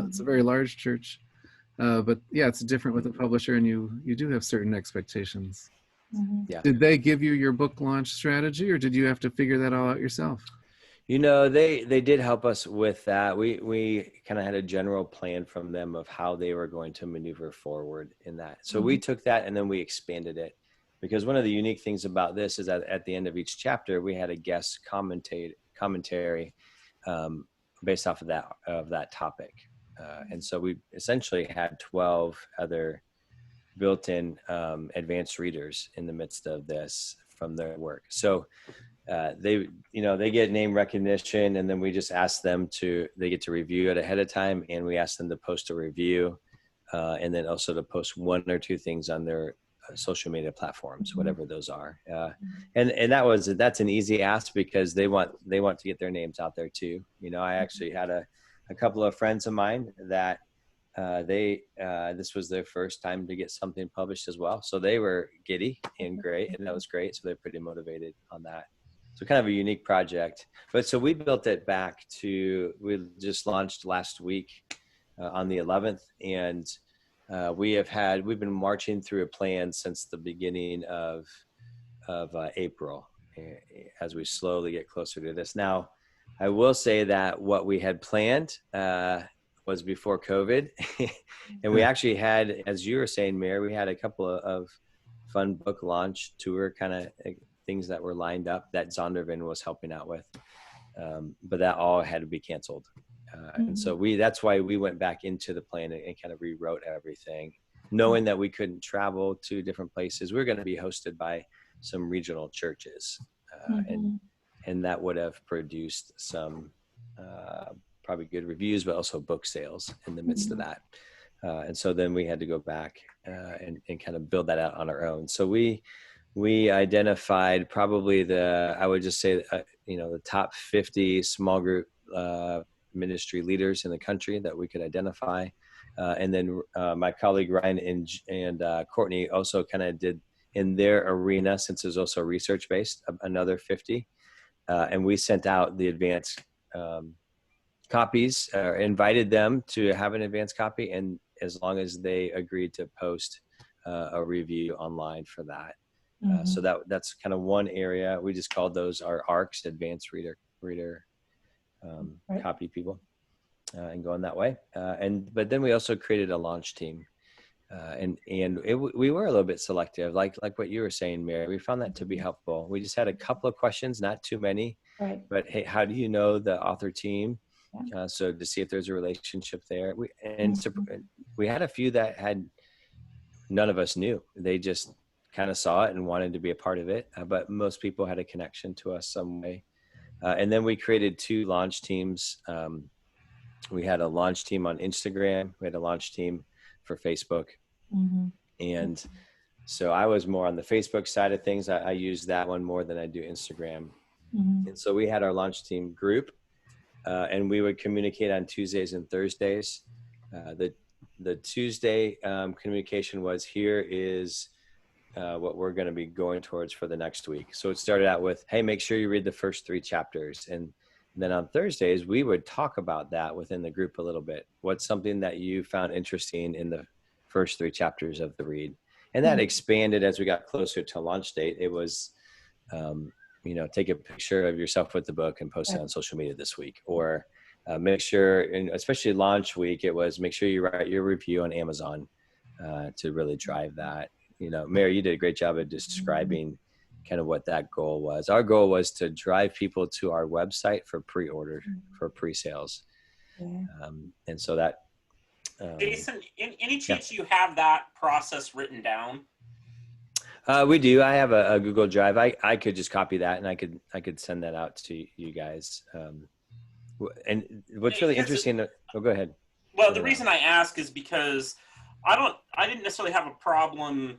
It's a very large church, but yeah, it's different with a publisher, and you do have certain expectations. Yeah. Did they give you your book launch strategy, or did you have to figure that all out yourself? You know, they did help us with that. We kind of had a general plan from them of how they were going to maneuver forward in that. So we took that and then we expanded it, because one of the unique things about this is that at the end of each chapter, we had a guest commentary based off of that topic. And so we essentially had 12 other built-in advanced readers in the midst of this from their work. So they get name recognition, and then we just ask them they get to review it ahead of time, and we ask them to post a review, and then also to post 1 or 2 things on their social media platforms, whatever those are. And that's an easy ask, because they want to get their names out there too. You know, I actually had a couple of friends of mine that this was their first time to get something published as well. So they were giddy and great, and that was great. So they're pretty motivated on that. So kind of a unique project. But so we built it back we just launched last week on the 11th. And we've been marching through a plan since the beginning of April, as we slowly get closer to this. Now, I will say that what we had planned was before COVID. And we actually had, as you were saying, Mary, we had a couple of fun book launch tour kind of things that were lined up that Zondervan was helping out with. But that all had to be canceled. And so that's why we went back into the plan and kind of rewrote everything, knowing that we couldn't travel to different places. We were going to be hosted by some regional churches. and that would have produced some probably good reviews, but also book sales in the midst of that. And so then we had to go back and kind of build that out on our own. So we identified probably I would just say, the top 50 small group ministry leaders in the country that we could identify. And then my colleague Ryan and Courtney also kind of did in their arena, since it was also research based, another 50. And we sent out the advanced copies, invited them to have an advanced copy, and as long as they agreed to post a review online for that. So that's kind of one area. We just called those our ARCs, advanced reader Right. copy people, and going that way. But then we also created a launch team, and we were a little bit selective, like what you were saying, Mary. We found that to be helpful. We just had a couple of questions, not too many, Right. but hey, how do you know the author team? Yeah. So to see if there's a relationship there. We had a few that had none of us knew. They just kind of saw it and wanted to be a part of it. But most people had a connection to us some way. And then we created 2 launch teams. We had a launch team on Instagram. We had a launch team for Facebook. And so I was more on the Facebook side of things. I use that one more than I do Instagram. And so we had our launch team group, and we would communicate on Tuesdays and Thursdays. The Tuesday communication was, here is what we're going to be going towards for the next week. So it started out with, hey, make sure you read the first 3 chapters. And then on Thursdays, we would talk about that within the group a little bit. What's something that you found interesting in the first 3 chapters of the read? And that expanded as we got closer to launch date. It was, take a picture of yourself with the book and post it on social media this week, or make sure, and especially launch week, it was make sure you write your review on Amazon to really drive that. Mary, you did a great job of describing kind of what that goal was. Our goal was to drive people to our website for pre-order, for pre-sales. And so that, Jason, any chance you have that process written down? We do. I have a Google Drive. I could just copy that and I could send that out to you guys. And what's really interesting, go ahead. Well, the reason I ask is because I didn't necessarily have a problem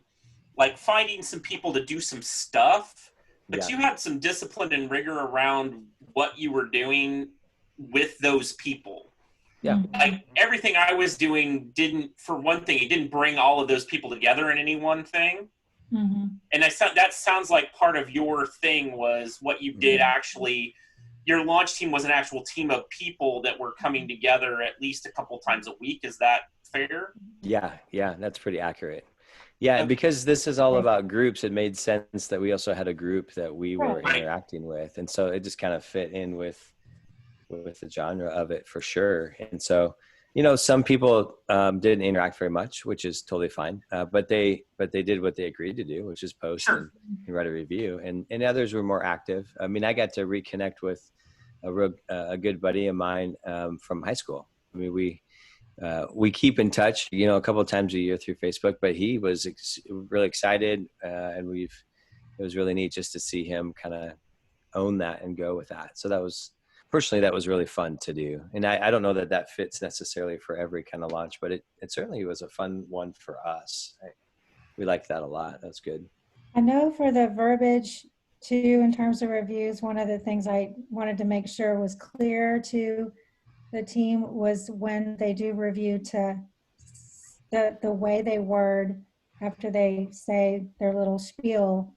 like finding some people to do some stuff, but you had some discipline and rigor around what you were doing with those people. Yeah. Like everything I was doing for one thing, it didn't bring all of those people together in any one thing. And that sounds like part of your thing was what you did actually. Your launch team was an actual team of people that were coming together at least a couple times a week. Is that fair? Yeah, that's pretty accurate. Yeah, because this is all about groups, it made sense that we also had a group that we were interacting with. And so it just kind of fit in with the genre of it for sure. And so, some people didn't interact very much, which is totally fine. But they did what they agreed to do, which is post and write a review. And others were more active. I mean, I got to reconnect with a good buddy of mine from high school. I mean, we keep in touch, a couple of times a year through Facebook, but he was really excited. And it was really neat just to see him kind of own that and go with that. So that was really fun to do. And I don't know that fits necessarily for every kind of launch, but it certainly was a fun one for us. We liked that a lot. That's good. I know for the verbiage too, in terms of reviews, one of the things I wanted to make sure was clear to the team was when they do review, to the way they word after they say their little spiel,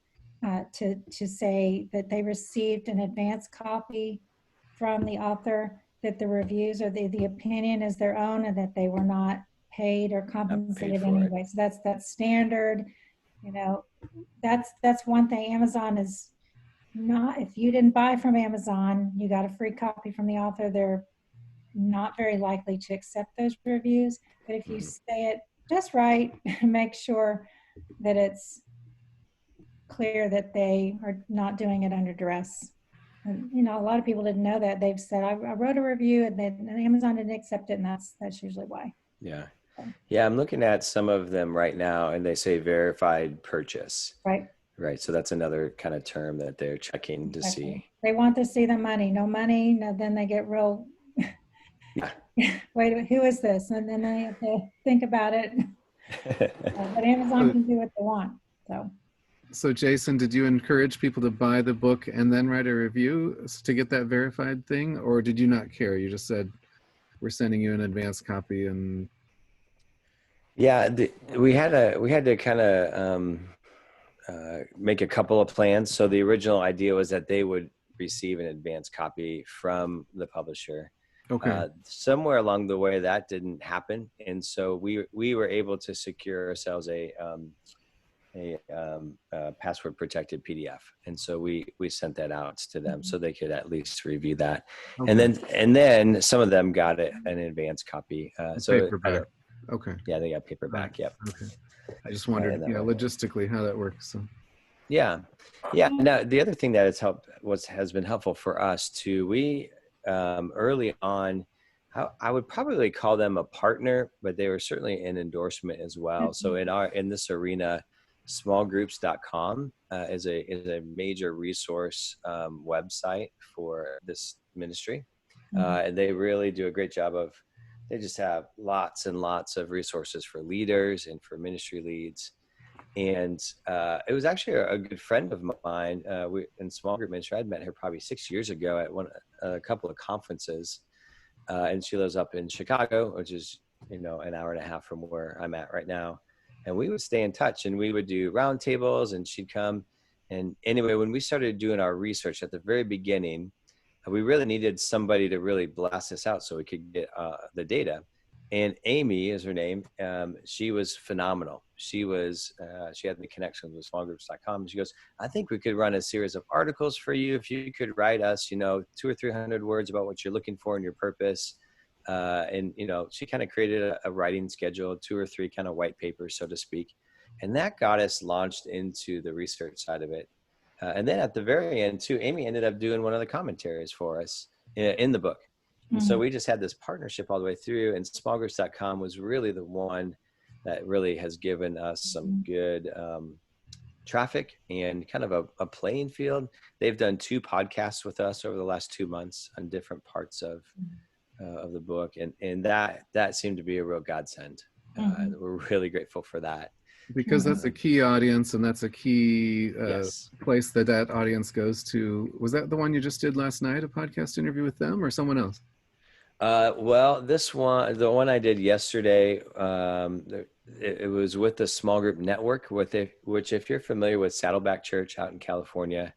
to say that they received an advance copy from the author, that the reviews or the opinion is their own, and that they were not paid or compensated anyway. So that's standard. That's one thing. Amazon is not, if you didn't buy from Amazon, you got a free copy from the author, they're not very likely to accept those reviews. But if you say it just right, make sure that it's clear that they are not doing it under duress. And, a lot of people didn't know that. They've said, I wrote a review and Amazon didn't accept it, and that's usually why. Yeah. Yeah, I'm looking at some of them right now, and they say verified purchase. Right. Right. So that's another kind of term that they're checking to see. They want to see the money. No money, no, then they get real, Yeah. wait, who is this? And then they have to think about it. But Amazon can do what they want. So Jason, did you encourage people to buy the book and then write a review to get that verified thing? Or did you not care? You just said, we're sending you an advanced copy and... Yeah, we had to kind of make a couple of plans. So the original idea was that they would receive an advanced copy from the publisher. Okay. Somewhere along the way, that didn't happen, and so we were able to secure ourselves a password protected PDF, and so we sent that out to them so they could at least review that, Okay. and then some of them got an advanced copy. So paperback. Okay. Yeah, they got paperback. Yep. Okay. I just wondered, logistically how that works. So. Yeah. Now the other thing that has been helpful for us too. We early on, I would probably call them a partner, but they were certainly an endorsement as well. So in this arena, smallgroups.com is a major resource website for this ministry, and they really do a great job of. They just have lots and lots of resources for leaders and for ministry leads. And it was actually a good friend of mine in small group ministry. I'd met her probably 6 years ago at a couple of conferences. And she lives up in Chicago, which is, an hour and a half from where I'm at right now. And we would stay in touch and we would do roundtables and she'd come. And anyway, when we started doing our research at the very beginning, we really needed somebody to really blast this out so we could get the data. And Amy is her name. She was phenomenal. She had the connections with smallgroups.com. She goes, I think we could run a series of articles for you. If you could write us, 200 or 300 words about what you're looking for in your purpose. And she kind of created a writing schedule, 2 or 3 kind of white papers, so to speak. And that got us launched into the research side of it. And then at the very end too, Amy ended up doing one of the commentaries for us in the book. And so we just had this partnership all the way through, and smallgroups.com was really the one that really has given us some good traffic and kind of a playing field. They've done 2 podcasts with us over the last 2 months on different parts of the book. And that seemed to be a real godsend. We're really grateful for that. Because that's a key audience and that's a key place that audience goes to. Was that the one you just did last night, a podcast interview with them or someone else? Well, this one, the one I did yesterday, it was with the small group network which if you're familiar with Saddleback Church out in California,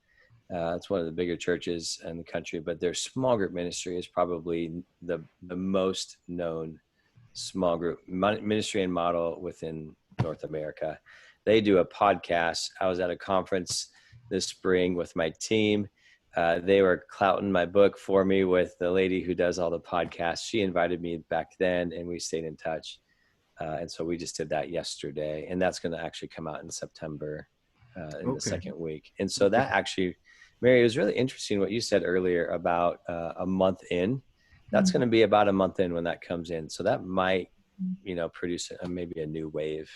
it's one of the bigger churches in the country, but their small group ministry is probably the most known small group ministry and model within North America. They do a podcast. I was at a conference this spring with my team. They were clouting my book for me with the lady who does all the podcasts. She invited me back then and we stayed in touch. And so we just did that yesterday, and that's going to actually come out in September in the second week. And so that actually, Mary, it was really interesting what you said earlier about a month in. That's going to be about a month in when that comes in. So that might, produce maybe a new wave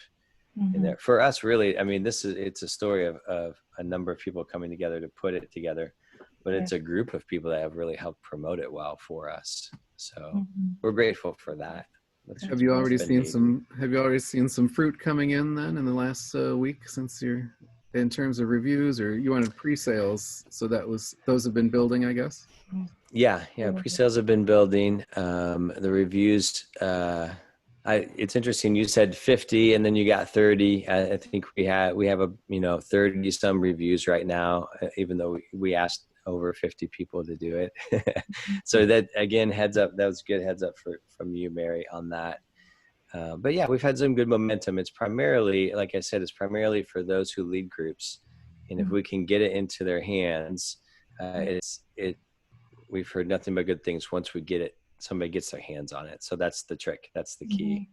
in there. For us, really, I mean, it's a story of a number of people coming together to put it together, but it's a group of people that have really helped promote it well for us. So we're grateful for that. Have you already seen some fruit coming in then in the last week since you're in terms of reviews, or you wanted pre-sales? So those have been building, I guess. Yeah. Pre-sales have been building. The reviews, it's interesting. You said 50 and then you got 30. I think we have 30 some reviews right now, even though we asked over 50 people to do it. So that again, heads up, that was good heads up from you, Mary, on that. But yeah, we've had some good momentum. It's primarily, like I said, it's primarily for those who lead groups. And if we can get it into their hands, we've heard nothing but good things once we get it, somebody gets their hands on it. So that's the trick. That's the key.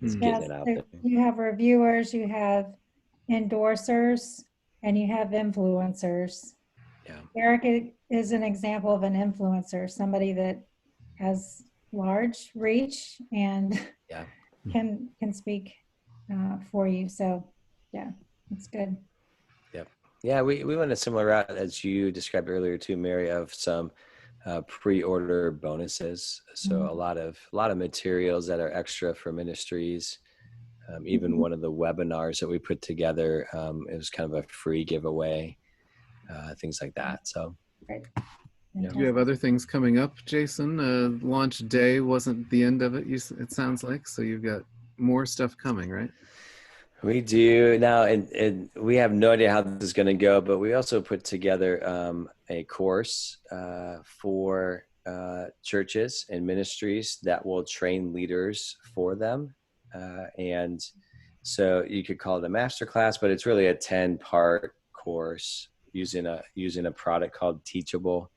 It's getting it out there. You have reviewers, you have endorsers, and you have influencers. Yeah. Eric is an example of an influencer, somebody that has large reach and can speak for you. So yeah, it's good. Yep. Yeah, we went a similar route as you described earlier too, Mary, of some pre-order bonuses. So a lot of materials that are extra for ministries. Even one of the webinars that we put together, it was kind of a free giveaway, things like that. So, Great. yeah. Do you have other things coming up, Jason? Launch day wasn't the end of it, it sounds like. So you've got more stuff coming, right? We do now, and we have no idea how this is going to go, but we also put together a course for churches and ministries that will train leaders for them. And so you could call it a master class, but it's really a 10-part course using a product called Teachable.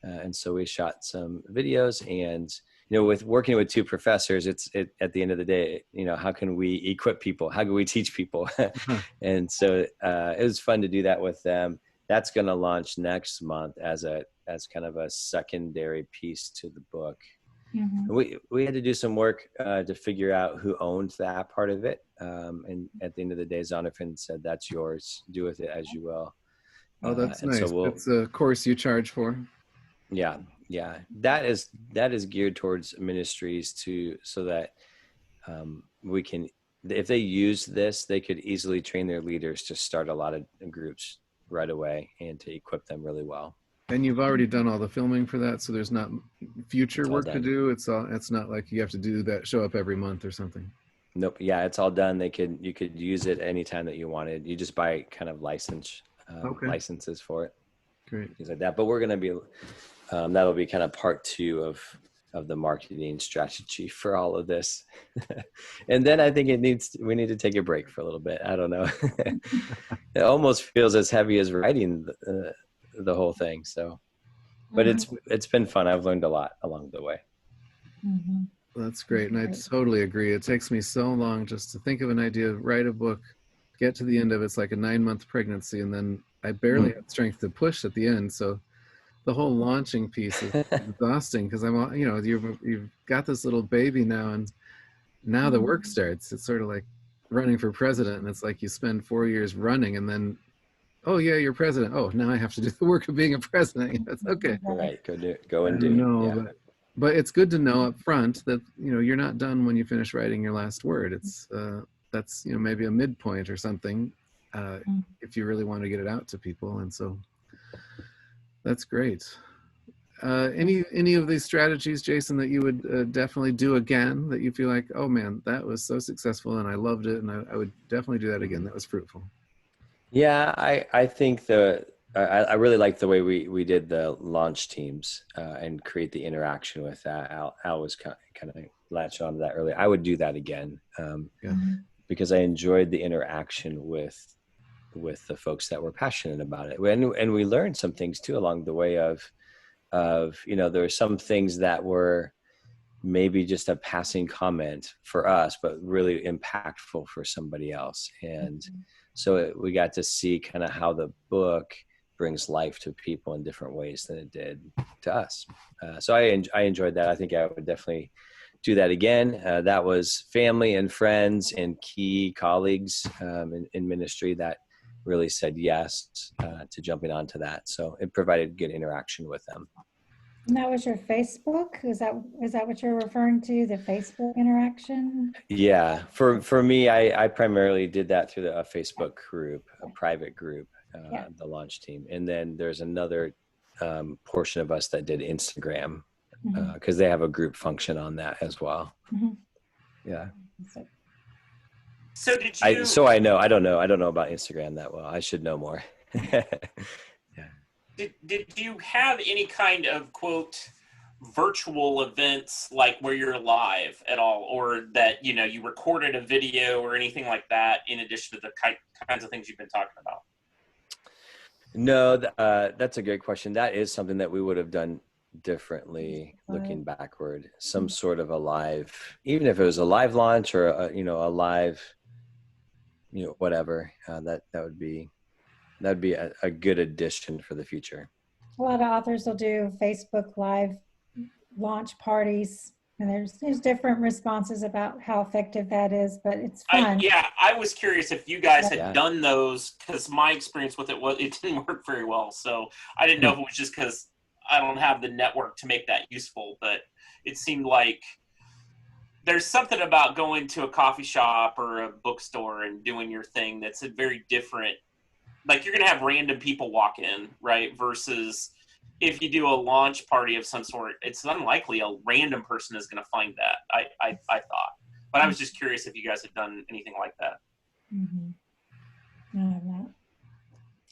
And so we shot some videos, and with working with two professors, at the end of the day, how can we equip people? How can we teach people? And so it was fun to do that with them. That's going to launch next month as kind of a secondary piece to the book. We had to do some work to figure out who owned that part of it. And at the end of the day, Zondervan said, "That's yours. Do with it as you will." Oh, that's and nice. so It's a course you charge for. Yeah. That is geared towards ministries so that we can, if they use this, they could easily train their leaders to start a lot of groups right away and to equip them really well. And you've already done all the filming for that, so there's not future work to done. do. It's not like you have to do that, show up every month or something. Nope. Yeah, it's all done. You could use it anytime that you wanted. You just buy kind of licenses for it. Great. Things like that. But we're going to be, that'll be kind of part 2 of the marketing strategy for all of this. And then I think we need to take a break for a little bit. I don't know. It almost feels as heavy as writing the whole thing. So, but it's been fun. I've learned a lot along the way. That's great. And I totally agree. It takes me so long just to think of an idea, write a book, get to the end of it. It's like a 9-month pregnancy. And then I barely have strength to push at the end. So the whole launching piece is exhausting because you've got this little baby now, and now the work starts. It's sort of like running for president, and it's like you spend 4 years running, and then, oh yeah, you're president. Oh, now I have to do the work of being a president. It's okay. Right. Go and do. No, but it's good to know up front that you're not done when you finish writing your last word. It's that's maybe a midpoint or something if you really want to get it out to people, and so. That's great. Any of these strategies, Jason, that you would definitely do again, that you feel like, oh man, that was so successful and I loved it, and I would definitely do that again. That was fruitful. Yeah, I think I really like the way we did the launch teams and create the interaction with that. Al was kind of latched onto that earlier. I would do that again because I enjoyed the interaction with the folks that were passionate about it. And we learned some things too along the way of there were some things that were maybe just a passing comment for us, but really impactful for somebody else. And so we got to see kind of how the book brings life to people in different ways than it did to us. So I enjoyed that. I think I would definitely do that again. That was family and friends and key colleagues in ministry that really said yes to jumping onto that. So it provided good interaction with them. And that was your Facebook? Is that what you're referring to, the Facebook interaction? Yeah, for me, I primarily did that through a Facebook group, a private group, the launch team. And then there's another portion of us that did Instagram because they have a group function on that as well. Yeah. So did you? I don't know about Instagram that well. I should know more. Did you have any kind of quote virtual events like where you're live at all, or that you recorded a video or anything like that in addition to the kinds of things you've been talking about? No, that's a great question. That is something that we would have done differently looking backward. Some sort of a live, even if it was a live launch or a live, whatever. That'd be a good addition for the future. A lot of authors will do Facebook Live launch parties And there's different responses about how effective that is, but it's fun. I was curious if you guys had Yeah. done those, because my experience with it was it didn't work very well. So I didn't know if it was just because I don't have the network to make that useful, but it seemed like there's something about going to a coffee shop or a bookstore and doing your thing that's a very different. Like, you're going to have random people walk in, right? Versus if you do a launch party of some sort, it's unlikely a random person is going to find that. I thought, but I was just curious if you guys had done anything like that. Mm-hmm. No, I'm not.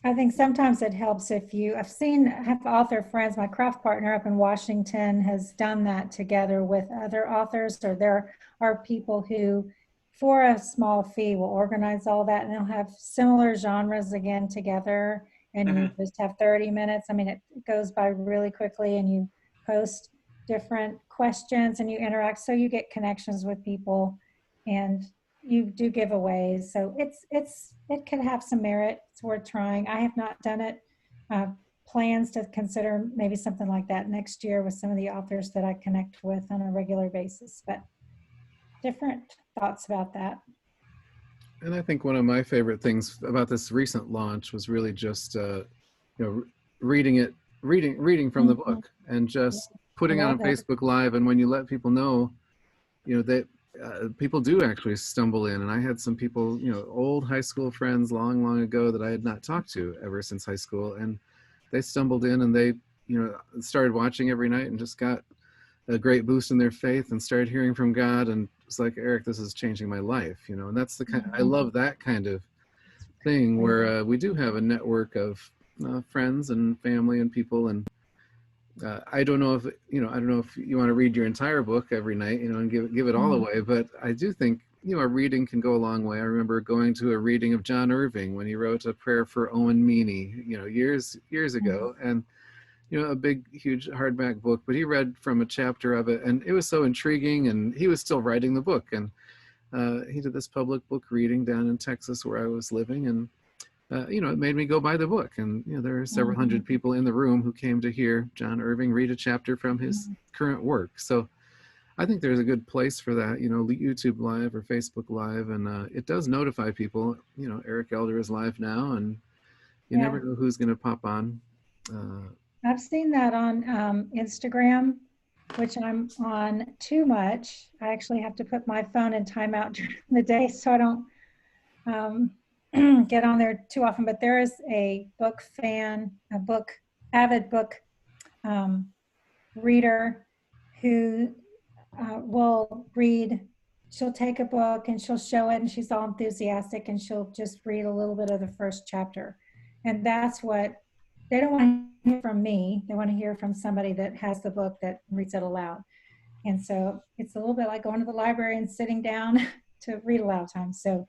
I think sometimes it helps if I have author friends, my craft partner up in Washington has done that together with other authors, or there are people who, for a small fee, will organize all that, and they'll have similar genres again together, and you just have 30 minutes. I mean, it goes by really quickly, and you post different questions and you interact, so you get connections with people, and you do giveaways, so it can have some merit. It's worth trying. I have not done it. Plans to consider maybe something like that next year with some of the authors that I connect with on a regular basis, but different thoughts about that. And I think one of my favorite things about this recent launch was really just reading from the book and just putting on Facebook Live. And when you let people know, that people do actually stumble in. And I had some people, old high school friends long ago that I had not talked to ever since high school, and they stumbled in and they started watching every night and just got a great boost in their faith and started hearing from God, and it's like, Eric, this is changing my life, and that's the kind. I love that kind of thing where we do have a network of friends and family and people. And I don't know if you want to read your entire book every night, and give it all away, but I do think a reading can go a long way. I remember going to a reading of John Irving when he wrote A Prayer for Owen Meany, years ago, and a big, huge hardback book, but he read from a chapter of it, and it was so intriguing, and he was still writing the book, and he did this public book reading down in Texas where I was living, and it made me go buy the book, and there are several hundred people in the room who came to hear John Irving read a chapter from his current work. So I think there's a good place for that, YouTube Live or Facebook Live, and it does notify people, Eric Elder is live now, and you never know who's going to pop on. I've seen that on Instagram, which I'm on too much. I actually have to put my phone in timeout during the day so I don't get on there too often. But there is a avid book reader who will read. She'll take a book and she'll show it, and she's all enthusiastic, and she'll just read a little bit of the first chapter. And that's what they don't want to hear from me. They want to hear from somebody that has the book that reads it aloud. And so it's a little bit like going to the library and sitting down to read aloud time. So,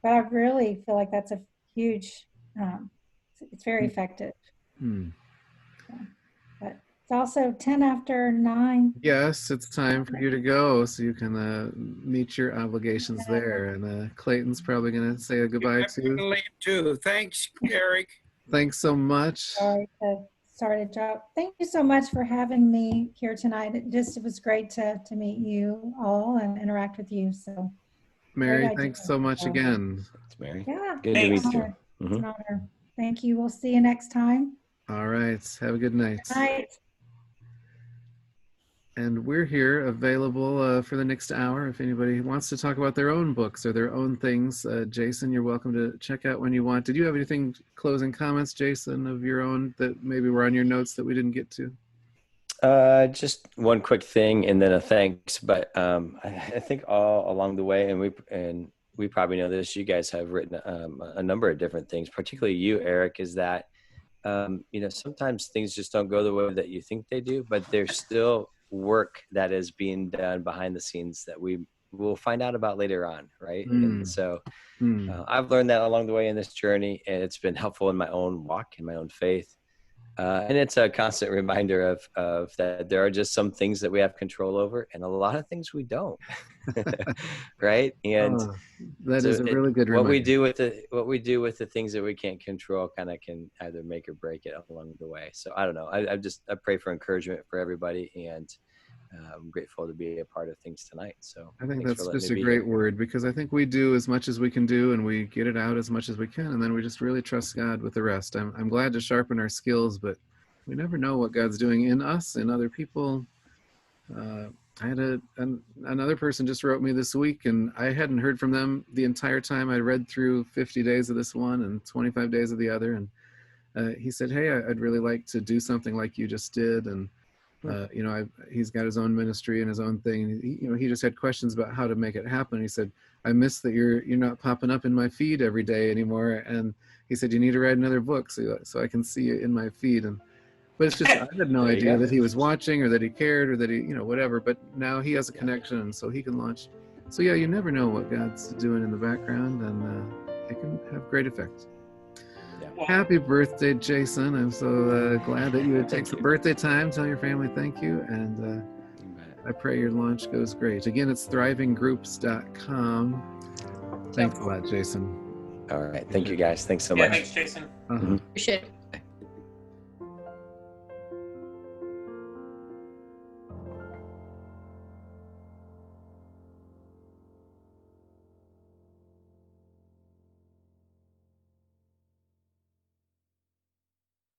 but I really feel like that's a huge, it's very effective. So, but it's also 10 after 9. Yes, it's time for you to go so you can meet your obligations there. And Clayton's probably going to say a goodbye too. Thanks, Eric. Thanks so much. Sorry to drop. Thank you so much for having me here tonight. It was great to meet you all and interact with you. So, Mary, thanks so much again. It's Mary. Yeah. Good to meet you. It's an honor. Thank you. We'll see you next time. All right. Have a good night. Good night. And we're here available for the next hour. If anybody wants to talk about their own books or their own things, Jason, you're welcome to check out when you want. Did you have anything, closing comments, Jason, of your own that maybe were on your notes that we didn't get to? Just one quick thing and then a thanks. But I think all along the way, and we probably know this, you guys have written a number of different things, particularly you, Eric, is that, sometimes things just don't go the way that you think they do, but there's still work that is being done behind the scenes that we will find out about later on, right? And so I've learned that along the way in this journey, and it's been helpful in my own walk, in my own faith. And it's a constant reminder of that there are just some things that we have control over and a lot of things we don't. Right. And that is a really good reminder. What we do with the things that we can't control kind of can either make or break it along the way. So I don't know. I pray for encouragement for everybody, and I'm grateful to be a part of things tonight. So I think thanks for that's letting just me a be great here. word, because I think we do as much as we can do and we get it out as much as we can. And then we just really trust God with the rest. I'm glad to sharpen our skills, but we never know what God's doing in us, in other people. I had another person just wrote me this week, and I hadn't heard from them the entire time I read through 50 days of this one and 25 days of the other. And he said, "Hey, I'd really like to do something like you just did." And he's got his own ministry and his own thing. He just had questions about how to make it happen. He said, "I miss that you're not popping up in my feed every day anymore." And he said, "You need to write another book so I can see you in my feed." But it's just, I had no There you idea go. that he was watching or that he cared or that he, whatever. But now he has a Yeah. connection, and so he can launch. So yeah, you never know what God's doing in the background, and it can have great effect. Well, Happy birthday, Jason. I'm so glad that you would take Thank some you. birthday time. Tell your family thank you. And You bet. I pray your launch goes great. Again, it's thrivinggroups.com. Thanks a lot, Jason. All right. Thank you guys. Thanks so yeah, much. thanks, Jason. Uh-huh. Appreciate it.